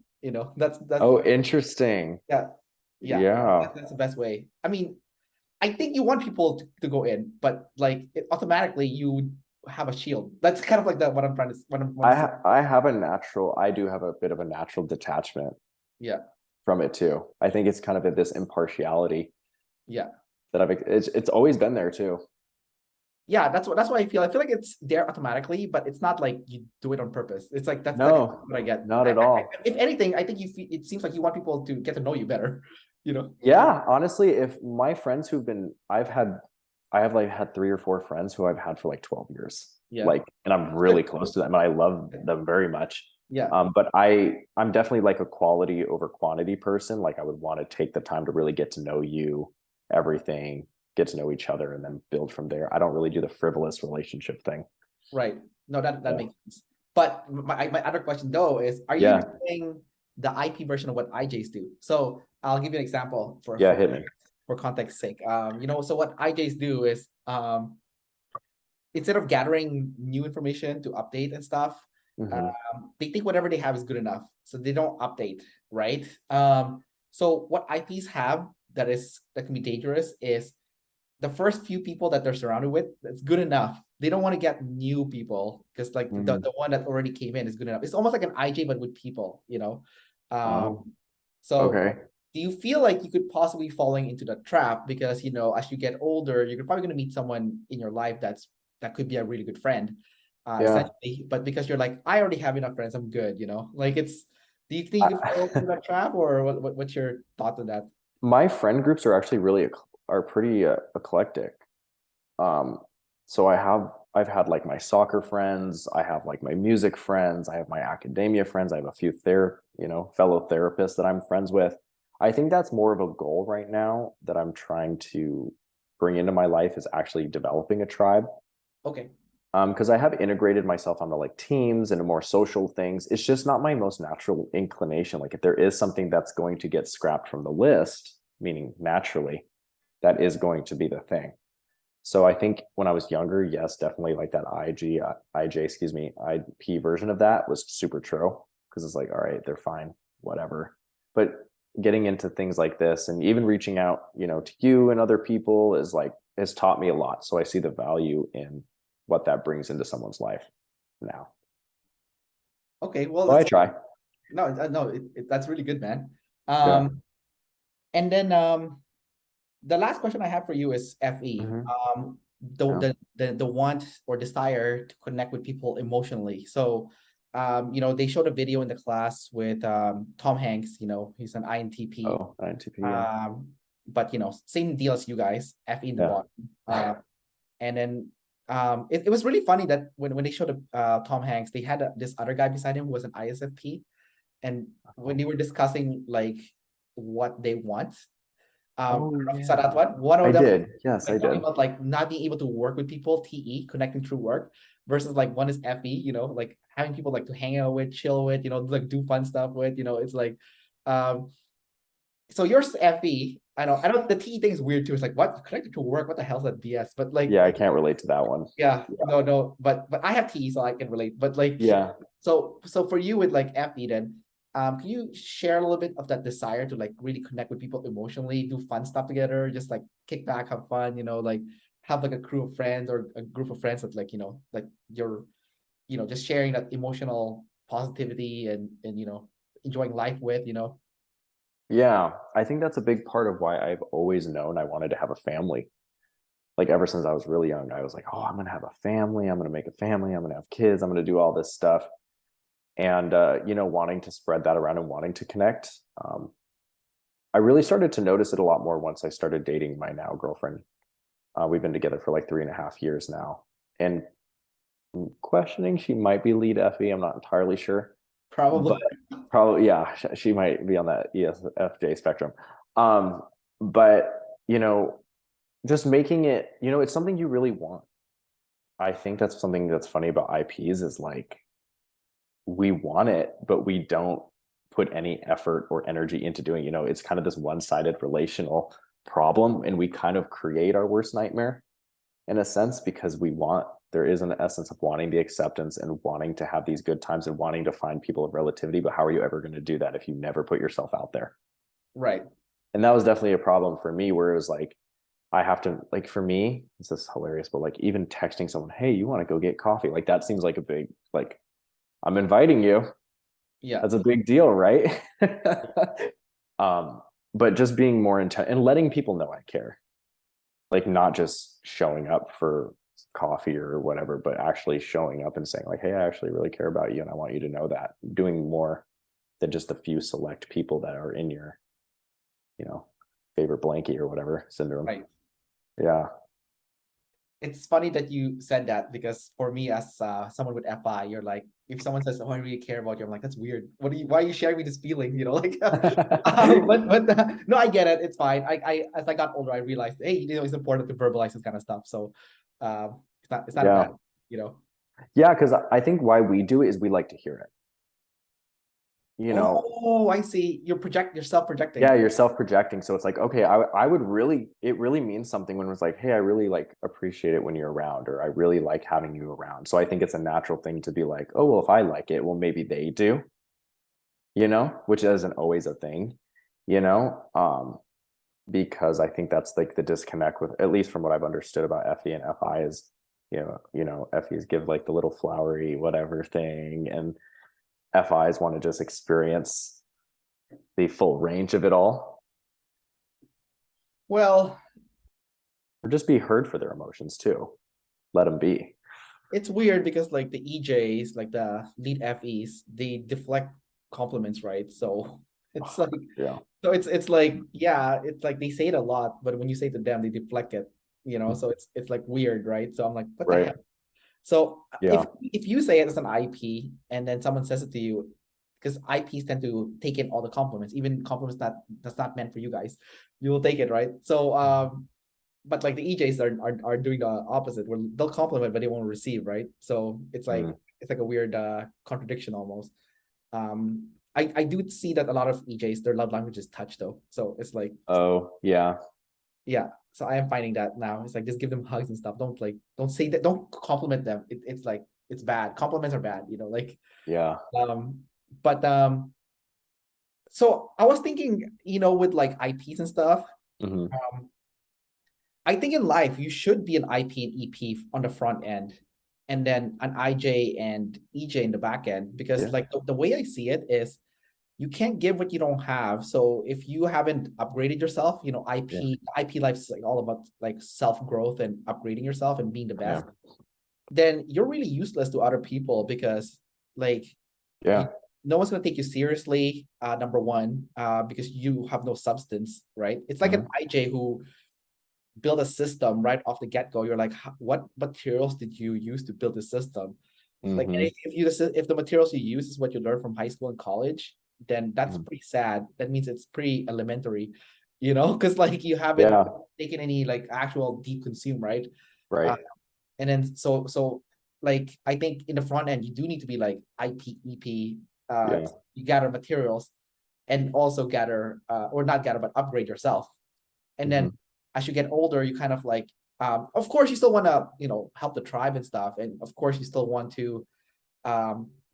That's Oh, interesting. yeah, yeah. Yeah. That's the best way. I mean, I think you want people to go in, but like automatically you have a shield. That's kind of like that what I'm trying to what I'm saying. I do have a bit of a natural detachment Yeah, from it too. I think it's kind of this impartiality yeah. that it's always been there too. Yeah, that's what I feel. I feel like it's there automatically, but it's not like you do it on purpose. It's like that's like No, what I get. not at all. If anything, I think it seems like you want people to get to know you better. Yeah, honestly, if my friends I have like had 3 or 4 friends who I've had for like 12 years. Yeah. Like, and I'm really close to them and I love them very much. Yeah. But I'm definitely like a quality over quantity person. Like I would want to take the time to really get to know you, everything, get to know each other, and then build from there. I don't really do the frivolous relationship thing. Right. No, that Yeah. makes sense. But my other question though is, are you Yeah. doing the IP version of what IJs do? So I'll give you an example for Yeah. Hit me. for context sake. So what IJs do is instead of gathering new information to update and stuff, Hmm. they think whatever they have is good enough, so they don't update, right? So what IPs have that can be dangerous is the first few people that they're surrounded with, that's good enough. They don't want to get new people because like the one that already came in is good enough. It's almost like an IJ but with people. Oh, So okay. do you feel like you could possibly falling into the trap because as you get older, you're probably going to meet someone in your life that could be a really good friend, Yeah. essentially. But because you're like, I already have enough friends, I'm good. Like it's. Do you think you could fall into that trap, or what's your thought on that? My friend groups are actually are pretty eclectic. Um, so I've had like my soccer friends, I have like my music friends, I have my academia friends, I have a few fellow therapists that I'm friends with. I think that's more of a goal right now that I'm trying to bring into my life is actually developing a tribe. Okay. Because I have integrated myself onto like teams and more social things. It's just not my most natural inclination. Like if there is something that's going to get scrapped from the list, meaning naturally, that is going to be the thing. So I think when I was younger, yes, definitely like that IP version of that was super true because it's like, all right, they're fine, whatever. But getting into things like this and even reaching out, to you and other people is like, has taught me a lot. So I see the value in what that brings into someone's life now. Okay, well, So I try. that's really good, man. Yeah. And then the last question I have for you is FE. Mhm. The, Yeah. the want or desire to connect with people emotionally. So, they showed a video in the class with Tom Hanks. He's an INTP. Oh, INTP. Yeah. But same deal as you guys, FE in the Yeah. bottom. And then it was really funny that when they showed Tom Hanks, they had this other guy beside him who was an ISFP, and when they were discussing like what they want, I don't Oh know if you saw yeah. that one I of them did. Yes, I like talking did. about like not being able to work with people, TE, connecting through work, versus like one is FE, like having people like to hang out with, chill with, like do fun stuff with, it's like um so yours is FE. I know the T thing is weird too. It's like what connected to work, what the hell's that BS? But like Yeah, I can't relate to that one. yeah, Yeah. no, but I have T, so I can relate. But like, Yeah. so for you with like FE, then, can you share a little bit of that desire to like really connect with people emotionally, do fun stuff together, just like kick back, have fun, like have like a crew of friends or a group of friends that like like you're just sharing that emotional positivity and enjoying life with. Yeah. I think that's a big part of why I've always known I wanted to have a family. Like ever since I was really young, I was like, oh, I'm gonna have a family, I'm gonna make a family, I'm gonna have kids, I'm gonna do all this stuff. And wanting to spread that around and wanting to connect. I really started to notice it a lot more once I started dating my now girlfriend. We've been together for like 3.5 years now. And I'm questioning she might be lead FE. I'm not entirely sure, but Probably. probably, yeah, she might be on that ESFJ spectrum. Um, but, just making it, it's something you really want. I think that's something that's funny about IPs is like, we want it, but we don't put any effort or energy into doing, it's kind of this one-sided relational problem. And we kind of create our worst nightmare in a sense because there is an essence of wanting the acceptance and wanting to have these good times and wanting to find people of relativity. But how are you ever going to do that if you never put yourself out there? Right. And that was definitely a problem for me where it was like, I have to, like, for me, this is hilarious, but like even texting someone, hey, you want to go get coffee? Like that seems like a big, like, I'm inviting you. Yeah. That's a big deal, right? um, but just being more intent and letting people know I care, like not just showing up for coffee or whatever, but actually showing up and saying like, hey, I actually really care about you and I want you to know that. Doing more than just a few select people that are in your, you know, favorite blankie or whatever syndrome. Right. Yeah. It's funny that you said that because for me as someone with FI, you're like, if someone says, "Oh, I really care about you," I'm like, "That's weird. Why are you sharing me this feeling?" Like, but no, I get it. It's fine. I as I got older, I realized, hey, it's important to verbalize this kind of stuff. So, it's not a Yeah. bad, you know. Yeah. Cause I think why we do it is we like to hear it. Oh, I see. You're Yeah, self-projecting. you're self-projecting. So it's like, okay, I would really, it really means something when it's like, hey, I really like appreciate it when you're around, or I really like having you around. So I think it's a natural thing to be like, oh, well, if I like it, well, maybe they do, which isn't always a thing, you know? Because I think that's like the disconnect with, at least from what I've understood about FE and FI is, FEs give like the little flowery whatever thing, and FIs want to just experience the full range of it all, Well, or just be heard for their emotions too. Let them be. it's weird because like the EJs, like the lead FEs, they deflect compliments, right? So it's like Yeah. so it's like yeah, it's like they say it a lot, but when you say it to them, they deflect it. So it's like weird, right? So I'm like, what the Right. hell? So Yeah. if you say it as an IP and then someone says it to you, because IPs tend to take in all the compliments, even compliments that's not meant for you guys, you will take it, right? So but like the EJs are doing the opposite, where they'll compliment but they won't receive, right? So it's like a weird contradiction almost. I do see that a lot of EJs, their love language is touch though. So it's like, Oh, yeah. yeah. So I am finding that now. It's like just give them hugs and stuff. Don't say that, don't compliment them. It's like it's bad. Compliments are bad, you know, like Yeah. but so I was thinking, you know, with like IPs and stuff, Mhm. I think in life you should be an IP and EP on the front end, and then an IJ and EJ in the back end. Because Yeah. like the way I see it is, you can't give what you don't have. So if you haven't upgraded yourself, you know, Yeah. IP life is like all about like self growth and upgrading yourself and being the Yeah. best. Then you're really useless to other people, because like Yeah. no one's gonna take you seriously. Number one, because you have no substance, right? It's like an IJ who build a system right off the get-go. You're like, what materials did you use to build the system? Like, Mhm. if the materials you use is what you learn from high school and college, then that's Mhm. pretty sad. That means it's pretty elementary, you know, because like you haven't Yeah. taken any like actual deep consume, right? Uh, Right. and then so like I think in the front end you do need to be like IP EP. Yeah. You gather materials and also gather or not gather but upgrade yourself. And then Mhm. as you get older, you kind of like, of course, you still want to, you know, help the tribe and stuff. And of course, you still want to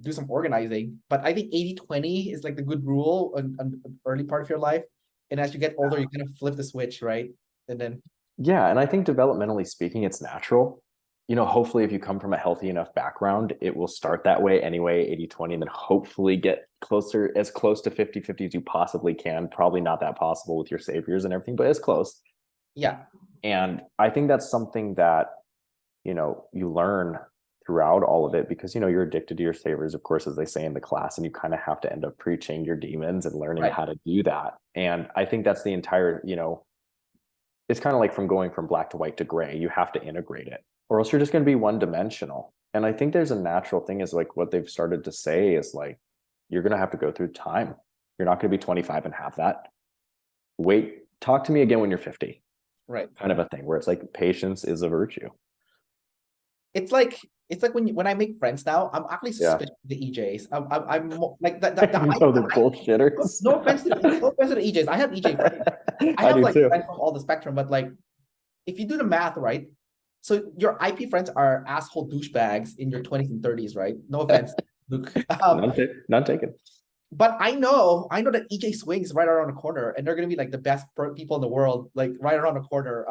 do some organizing. But I think 80-20 is like the good rule on early part of your life. And as you get older, you kind of flip the switch, right? And then, Yeah, and I think developmentally speaking, it's natural. You know, hopefully if you come from a healthy enough background, it will start that way anyway, 80-20, and then hopefully get closer, as close to 50-50 as you possibly can. Probably not that possible with your saviors and everything, but it's close. yeah, And I think that's something that, you know, you learn throughout all of it, because, you know, you're addicted to your saviors, of course, as they say in the class, and you kind of have to end up preaching your demons and learning right. how to do that. And I think that's the entire, you know, it's kind of like from going from black to white to gray. You have to integrate it, or else you're just going to be one dimensional. And I think there's a natural thing, is like what they've started to say is like, you're going to have to go through time. You're not going to be 25 and have that. Wait, talk to me again when you're 50, Right. kind of a thing, where it's like patience is a virtue. It's like when I make friends now, I'm actually Yeah. suspicious of the EJs. I'm like the No, they're bullshitters. no offense to the EJs. I have EJ friends. I I have do like too. friends from all the spectrum, but like if you do the math right, so your IP friends are asshole douchebags in your 20s and 30s, right? No offense, Luke. None taken. But I know that EJ swings right around the corner, and they're gonna be like the best people in the world, like right around the corner.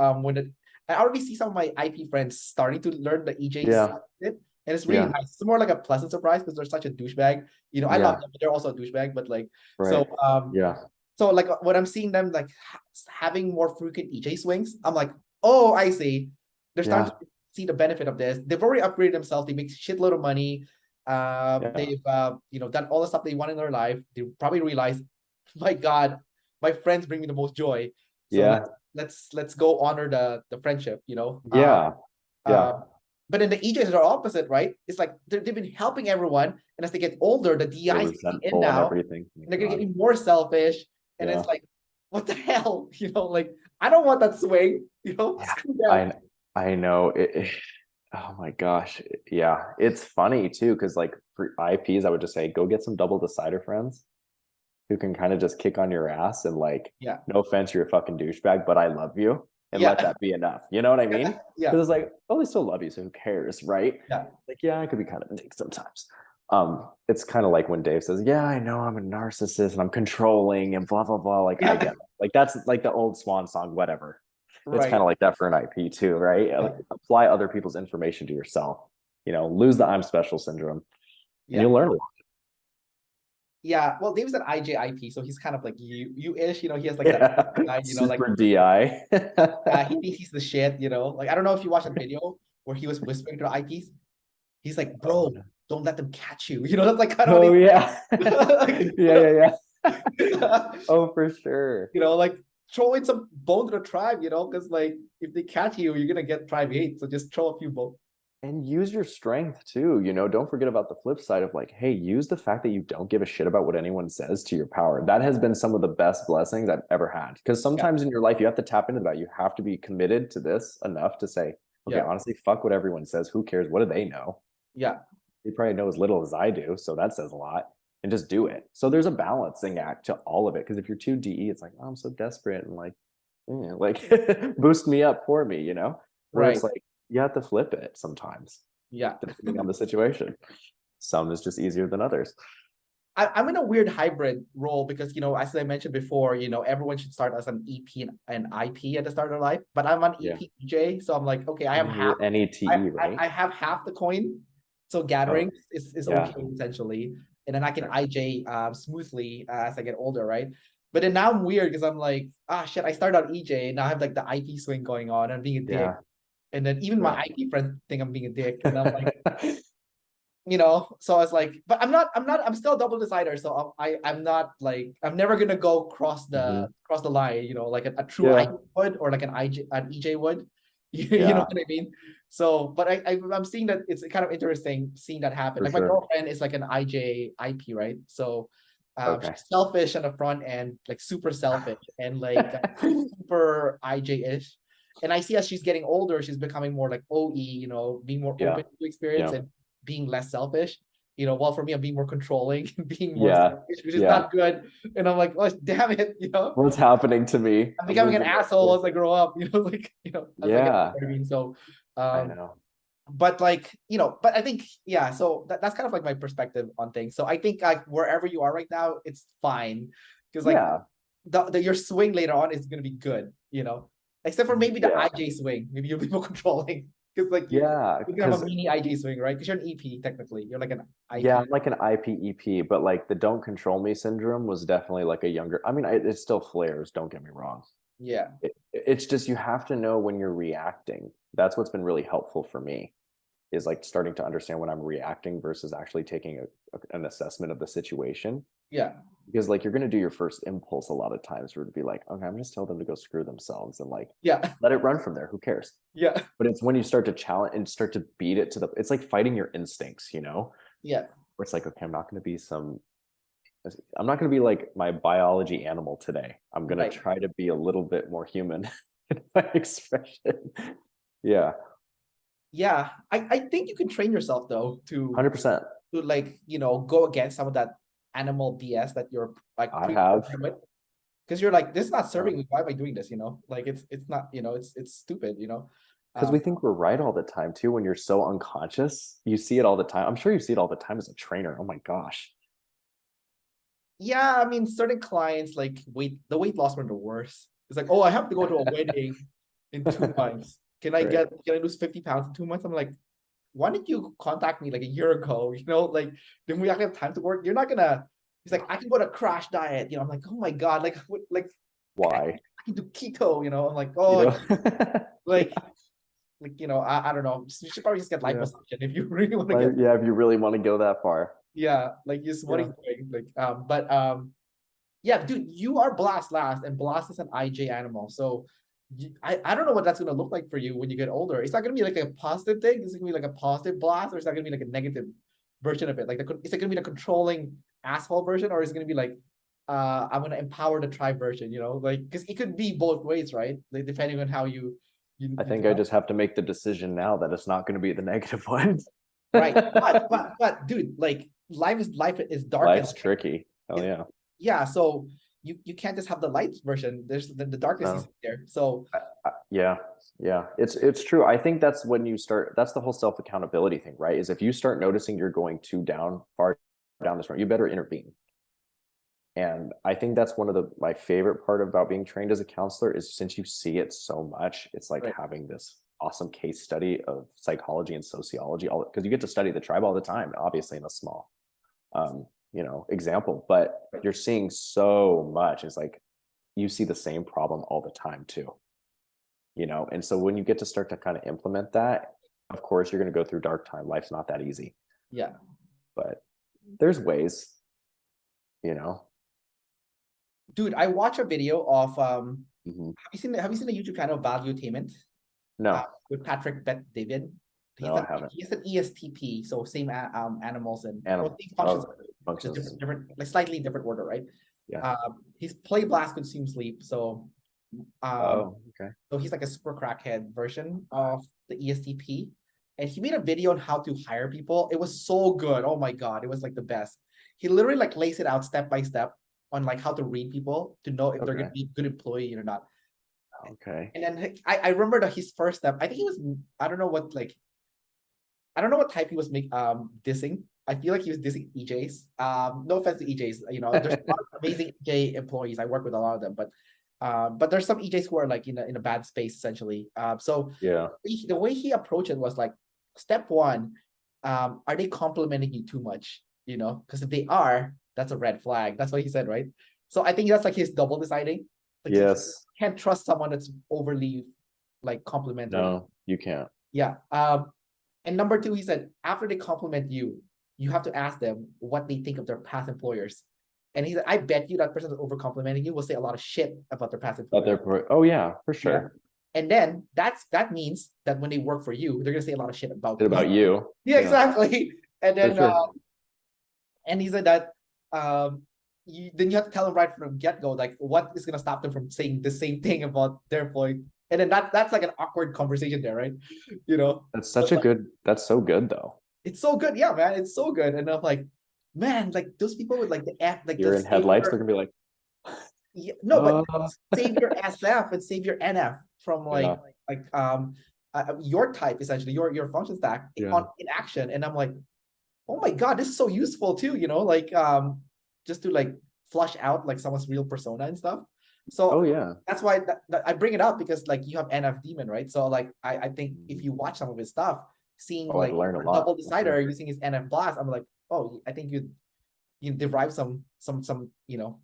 I already see some of my IP friends starting to learn the EJ's Yeah. and it's really Yeah. nice. It's more like a pleasant surprise because they're such a douchebag. You know, I love Yeah. them, but they're also a douchebag. But like, Right. Yeah. so like when I'm seeing them like having more frequent EJ swings, I'm like, oh, I see. They're starting Yeah. to see the benefit of this. They've already upgraded themselves. They make shitload of money. Yeah. They've you know, done all the stuff they want in their life. They probably realize, my God, my friends bring me the most joy. So Yeah. let's go honor the friendship. You know. Yeah. Yeah. But then the EJs are opposite, right? It's like they've been helping everyone, and as they get older, the They're DI is kicking in resentful and now, everything. and they're gonna God. get even more selfish. And Yeah. it's like, what the hell? You know, like I don't want that swing. You know, Yeah. screw them. I know oh my gosh. Yeah. It's funny too, because like for IPs, I would just say go get some double decider friends who can kind of just kick on your ass and like, Yeah, no offense, you're a fucking douchebag, but I love you. And let yeah, that be enough. You know what I mean? yeah, Because it's like, oh, they still love you, so who cares, right? yeah, Like, yeah, I could be kind of a dick sometimes. It's kind of like when Dave says, yeah, I know I'm a narcissist and I'm controlling and blah blah blah. Like, I yeah. get it. Like that's like the old swan song, whatever. It's kind Right. of like that for an IP too, right? Yeah, Like, apply other people's information to yourself. You know, lose the I'm special syndrome, and yeah, you'll learn a lot. yeah. Well, Dave's an IJIP, so he's kind of like you-ish. You know, he has like that Yeah, guy. You know, like super DI. he thinks he's the shit. You know, like I don't know if you watched a video where he was whispering to the IPs. He's like, Oh, bro, don't let them catch you. You know, that's like kind of oh what yeah. he. Yeah. Oh, for sure. You know, like throw in some bone to the tribe. You know, because like if they catch you, you're gonna get tribe hate. So just throw a few bone. And use your strength too. Don't forget about the flip side of like, hey, use the fact that you don't give a shit about what anyone says to your power. That has been some of the best blessings I've ever had. Because Yeah, sometimes in your life, you have to tap into that. You have to be committed to this enough to say, okay, yeah, honestly, fuck what everyone says. Who cares? What do they know? yeah. They probably know as little as I do. So that says a lot. And just do it. So there's a balancing act to all of it. Because if you're too DE, it's like, oh, I'm so desperate and like boost me up for me, Where Right. it's like you have to flip it sometimes Yeah. depending on the situation. Some is just easier than others. I'm in a weird hybrid role because, as I mentioned before, everyone should start as an EP and IP at the start of their life, but I'm on Yeah. EP EJ, so I'm like, okay, I have And half. you're NETE, right? I have half the coin, so Oh, gathering is yeah. okay essentially, and then I can IJ smoothly as I get older, right? But then now I'm weird because I'm like, ah shit, I started out EJ and now I have like the IP swing going on and I'm being a dick, Yeah. and then even Yeah. my IP friends think I'm being a dick, and I'm like, so I was like, but I'm still a double decider, so I'm not like, I'm never gonna go hmm cross the line, like a true IP Yeah. would, or like an EJ would. You know Yeah. what I mean? So, but I'm seeing that it's kind of interesting seeing that happen. For Like my sure. girlfriend is like an IJ IP, right? So Okay. she's selfish on the front end, like super selfish, and like super IJ-ish. And I see as she's getting older, she's becoming more like OE, being more Yeah. open to experience Yeah. and being less selfish. While for me, I'm being more controlling, being more Yeah. selfish, which is Yeah. not good. And I'm like, oh damn it, What's happening to me? I'm I'm becoming an losing my asshole shit. as I grow up, like, as I get Yeah. older. I mean, so I um, know. but like, but I think, yeah, so that's kind of like my perspective on things. So I think like wherever you are right now, it's fine. Because like Yeah. your swing later on is gonna be good, except for maybe the Yeah. IJ swing. Maybe you'll be more controlling. Because like Yeah. you can have a Because mini IJ swing, right? Because you're an EP technically. You're like an yeah, IP. I'm like an IPEP, but like the don't control me syndrome was definitely like a younger. I mean, it still flares, don't get me wrong. Yeah. It's just you have to know when you're reacting. That's what's been really helpful for me is like starting to understand when I'm reacting versus actually taking an assessment of the situation. Yeah. Because like you're going to do your first impulse a lot of times where to be like, okay, I'm just tell them to go screw themselves and like Yeah. let it run from there. Who cares? Yeah. But it's when you start to challenge and start to beat it to it's like fighting your instincts, Yeah. where it's like, okay, I'm not going to be like my biology animal today. I'm going to Right. try to be a little bit more human in my expression. Yeah, Yeah. I think you can train yourself though to 100%. like, go against some of that animal BS that you're like I have. pre-programmed with. Because you're like, this is not serving Because me. Why am I doing this? Like it's not, it's stupid, we Um, think we're right all the time too. When you're so unconscious, you see it all the time. I'm sure you see it all the time as a trainer. Oh my gosh. yeah, I mean, certain clients like the weight loss one the worst. It's like, oh, I have to go to a wedding in 2 months. Right. Can I lose 50 pounds in 2 months? I'm like, why didn't you contact me like a year ago? Like, then we actually have time to work. You're not gonna. He's like, I can go to crash diet. I'm like, oh my god, like, what, like, Why? I can do keto. I'm like, You oh, know? like, I don't know. You should probably just get Yeah. liposuction if you really want to Like, get. yeah, if you really want to go that far. Yeah, like, just what Yeah. he's doing. Like, but yeah, dude, you are Blast last, and Blast is an IJ animal. So I don't know what that's gonna look like for you when you get older. It's not gonna be like a positive thing. Is it gonna be like a positive Blast, or is that gonna be like a negative version of it? Like, is it gonna be the controlling asshole version, or is it gonna be like, I'm gonna empower the tribe version? Like, because it could be both ways, right? Like, depending on how I you think I develop. just have to make the decision now that it's not going to be the negative one. Right. But dude, like, life is dark and Life's tricky. Hell it, yeah. yeah, so you can't just have the light version. There's the darkness is No. there. So Yeah. Yeah. It's true. I think that's when you start, that's the whole self accountability thing, right? Is if you start noticing you're going too far down this road, you better intervene. And I think that's one of my favorite part about being trained as a counselor is since you see it so much, it's like right. having this awesome case study of psychology and sociology, all because you get to study the tribe all the time, obviously in a small example, but you're seeing so much. It's like you see the same problem all the time too, and so when you get to start to kind of implement that, of course you're going to go through dark time. Life's not that easy, Yeah. but there's ways, you know. Dude, I watch a video of Mhm. have you seen the YouTube channel Valuetainment No. with Patrick Bet David? No, I haven't. He's an ESTP, so same animals and Animal. same functions, Oh, just functions. different, like slightly different order, right? Yeah. He's play blast, consume sleep. Oh, okay. So he's like a super crackhead version of the ESTP. And he made a video on how to hire people. It was so good. Oh my God. It was like the best. He literally like lays it out step by step on like how to read people to know if they're Okay. gonna be a good employee or not. Okay. And then I remember that his first step, I think he was, I don't know what like, I don't know what type he was dissing. I feel like he was dissing EJs. No offense to EJs, you know, there's a lot of amazing EJ employees. I work with a lot of them, but there's some EJs who are like in a bad space essentially. So Yeah. the way he approached it was like, step one, are they complimenting you too much? You know, because if they are, that's a red flag. That's what he said, right? So I think that's like his double deciding. Like you Yes. can't trust someone that's overly like complimentary. No, you can't. Yeah. And number two, he said, after they compliment you, you have to ask them what they think of their past employers. And he said, I bet you that person that's over complimenting you will say a lot of shit about their past Out employers. there. Oh yeah, for Yeah. sure. And then that means that when they work for you, they're gonna say a lot of shit about Shit about you. Yeah, exactly. And then For sure. and he said that then you have to tell them right from the get-go, like what is gonna stop them from saying the same thing about their point. And then that's like an awkward conversation there, right? You know, That's such a good. That's so good though. it's so good, yeah, man. It's so good. And I'm like, man, like those people with like the F, like You're the in headlights. They're savior, gonna be like, no, but uh, savior SF and savior NF from yeah, your type essentially, your function stack yeah. on in action. And I'm like, oh my God, this is so useful too, you know, like just to like flush out like someone's real persona and stuff. Oh So yeah. that's why I bring it up because like you have NF Demon, right? So like I think if you watch some of his stuff, seeing Oh, I like learned a a lot. double decider using his NF blast, I'm like, oh, I think you derive some you know,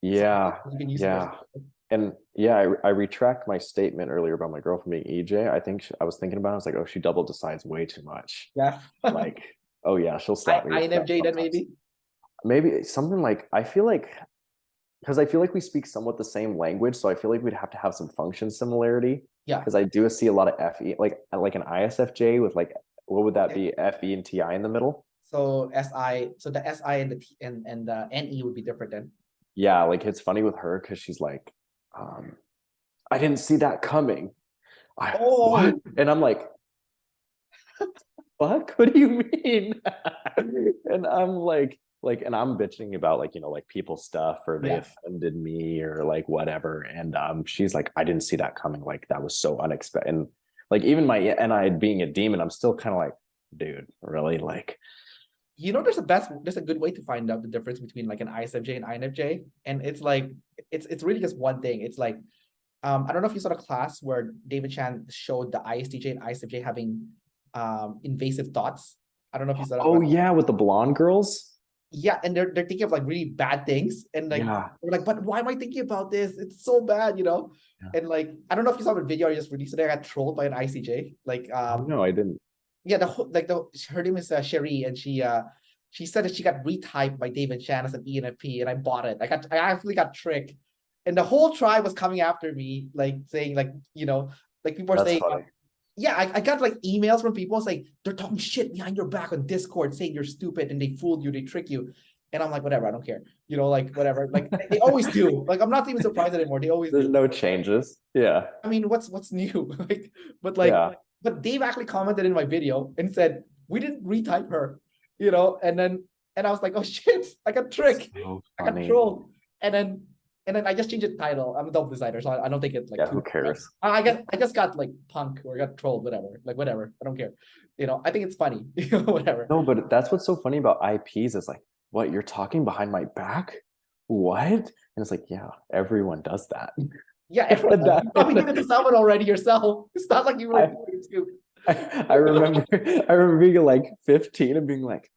Yeah, you can use it yeah. for. And yeah, I retract my statement earlier about my girlfriend being EJ. I think I was thinking about it. I was like, oh, she double decides way too much. Yeah. Like, oh yeah, she'll slap me with stuff INFJ then sometimes. maybe. Maybe something like I feel like because I feel like we speak somewhat the same language, so I feel like we'd have to have some function similarity. Yeah. Because I do see a lot of FE, like an ISFJ with like what would that Okay. be? FE and TI in the middle. So the SI and the T and the NE would be different then. Yeah, like it's funny with her because she's like, I didn't see that coming. What? And I'm like, fuck, what do you mean? And I'm and I'm bitching about like, like people stuff or they offended me or like whatever. And she's like, I didn't see that coming. Like that was so unexpected. And like even my NI being a demon, I'm still kind of like, dude, really? Like, you know, there's a good way to find out the difference between like an ISFJ and INFJ. And it's like it's really just one thing. It's like I don't know if you saw the class where David Chan showed the ISTJ and ISFJ having invasive thoughts. I don't know if you saw that. oh yeah, with the blonde girls. Yeah, and they're thinking of like really bad things, and like Yeah. they're like, but why am I thinking about this? It's so bad, you know. Yeah. And like I don't know if you saw the video I just released today. I got trolled by an ICJ. Like no, I didn't. yeah, her name is Sherry, and she said that she got retyped by David Chan as an ENFP, and I bought it. I actually got tricked, and the whole tribe was coming after me, like saying like like people are That's saying. funny. Yeah, I got like emails from people saying they're talking shit behind your back on Discord, saying you're stupid and they fooled you, they trick you. And I'm like, whatever, I don't care. Like whatever. Like they always do. Like I'm not even surprised anymore. They always There's do. no changes. Yeah. I mean, what's new? Yeah. But Dave actually commented in my video and said, we didn't retype her, and I was like, oh shit, I got tricked. So I got funny. trolled. And then I just changed the title. I'm a double designer, so I don't think it like. Yeah, who cares? I just got like punk or got trolled, whatever. Like whatever, I don't care. I think it's funny. Whatever. No, but that's what's so funny about IPs is like, what, you're talking behind my back? What? And it's like, yeah, everyone does that. Yeah, everyone. You probably did it to someone already yourself. It's not like you were doing it too. I remember being like 15 and being like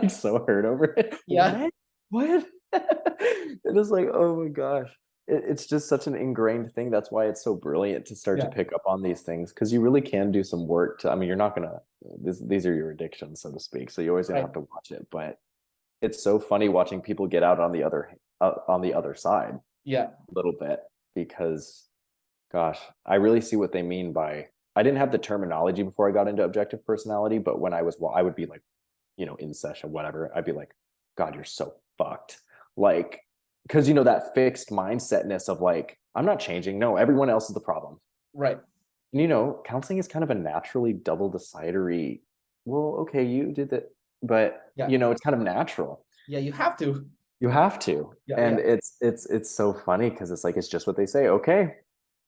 so hurt over it. Yeah. What? It is like, oh my gosh. It's just such an ingrained thing. That's why it's so brilliant to start to pick up on these things, because you really can do some work to, I mean, you're not gonna, these are your addictions, so to speak. So you always gonna have to watch it. But it's so funny watching people get out on the other side. Yeah. A little bit, because gosh, I really see what they mean by I didn't have the terminology before I got into objective personality, but when I would be like, in session, whatever, I'd be like, God, you're so fucked. Like, because that fixed mindsetness of like, I'm not changing. No, everyone else is the problem. Right. And, counseling is kind of a naturally double decidery. Well, okay, you did that, but Yeah. it's kind of natural. Yeah, you have to. You have to. Yeah, And yeah. it's so funny because it's like it's just what they say. Okay,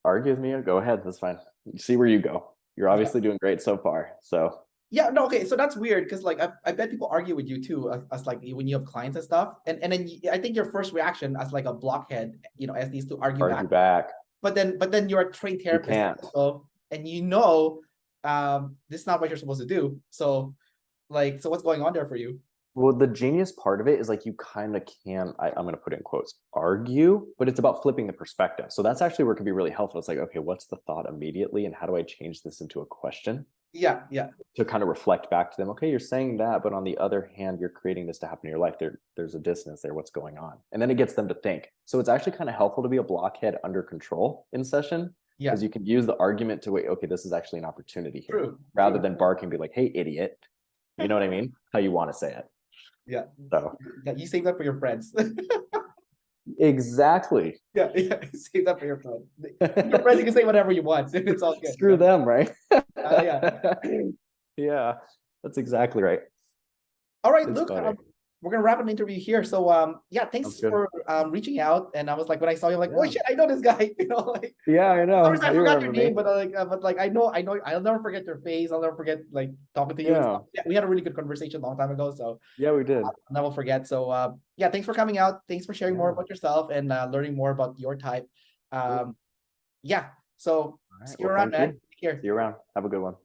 argue with me, go ahead. That's fine. See where you go. You're obviously doing great so far. So yeah, no, okay, so that's weird because like I bet people argue with you too, as like when you have clients and stuff, and then I think your first reaction as like a blockhead, as needs to argue back. But then you're a trained therapist, so and this is not what you're supposed to do. So so what's going on there for you? Well, the genius part of it is like you kind of can, I'm going to put in quotes, argue, but it's about flipping the perspective. So that's actually where it can be really helpful. It's like, okay, what's the thought immediately and how do I change this into a question? Yeah, yeah. To kind of reflect back to them, okay, you're saying that, but on the other hand, you're creating this to happen in your life. There's a dissonance there. What's going on? And then it gets them to think. So it's actually kind of helpful to be a blockhead under control in session. Yeah. Because you can use the argument to wait, okay, this is actually an opportunity here. True. Rather than bark and be like, hey, idiot. You know what I mean? How you want to say it. Yeah. So you save that for your friends. Exactly. Yeah, save that for your friends. Your friends, you can say whatever you want. It's all good. Screw them, right? Yeah. Yeah, that's exactly right. All right, Luke, we're gonna wrap up the interview here. So yeah, thanks for reaching out. And I was like, when I saw you, like, oh shit, I know this guy. Like, yeah, I know. I forgot your name, but I know, I'll never forget your face. I'll never forget like talking to you. Yeah. Yeah, we had a really good conversation a long time ago. So yeah, we did. I'll never forget. So yeah, thanks for coming out. Thanks for sharing more about yourself and learning more about your type. Yeah. So see you around, man. Take care. See you around. Have a good one.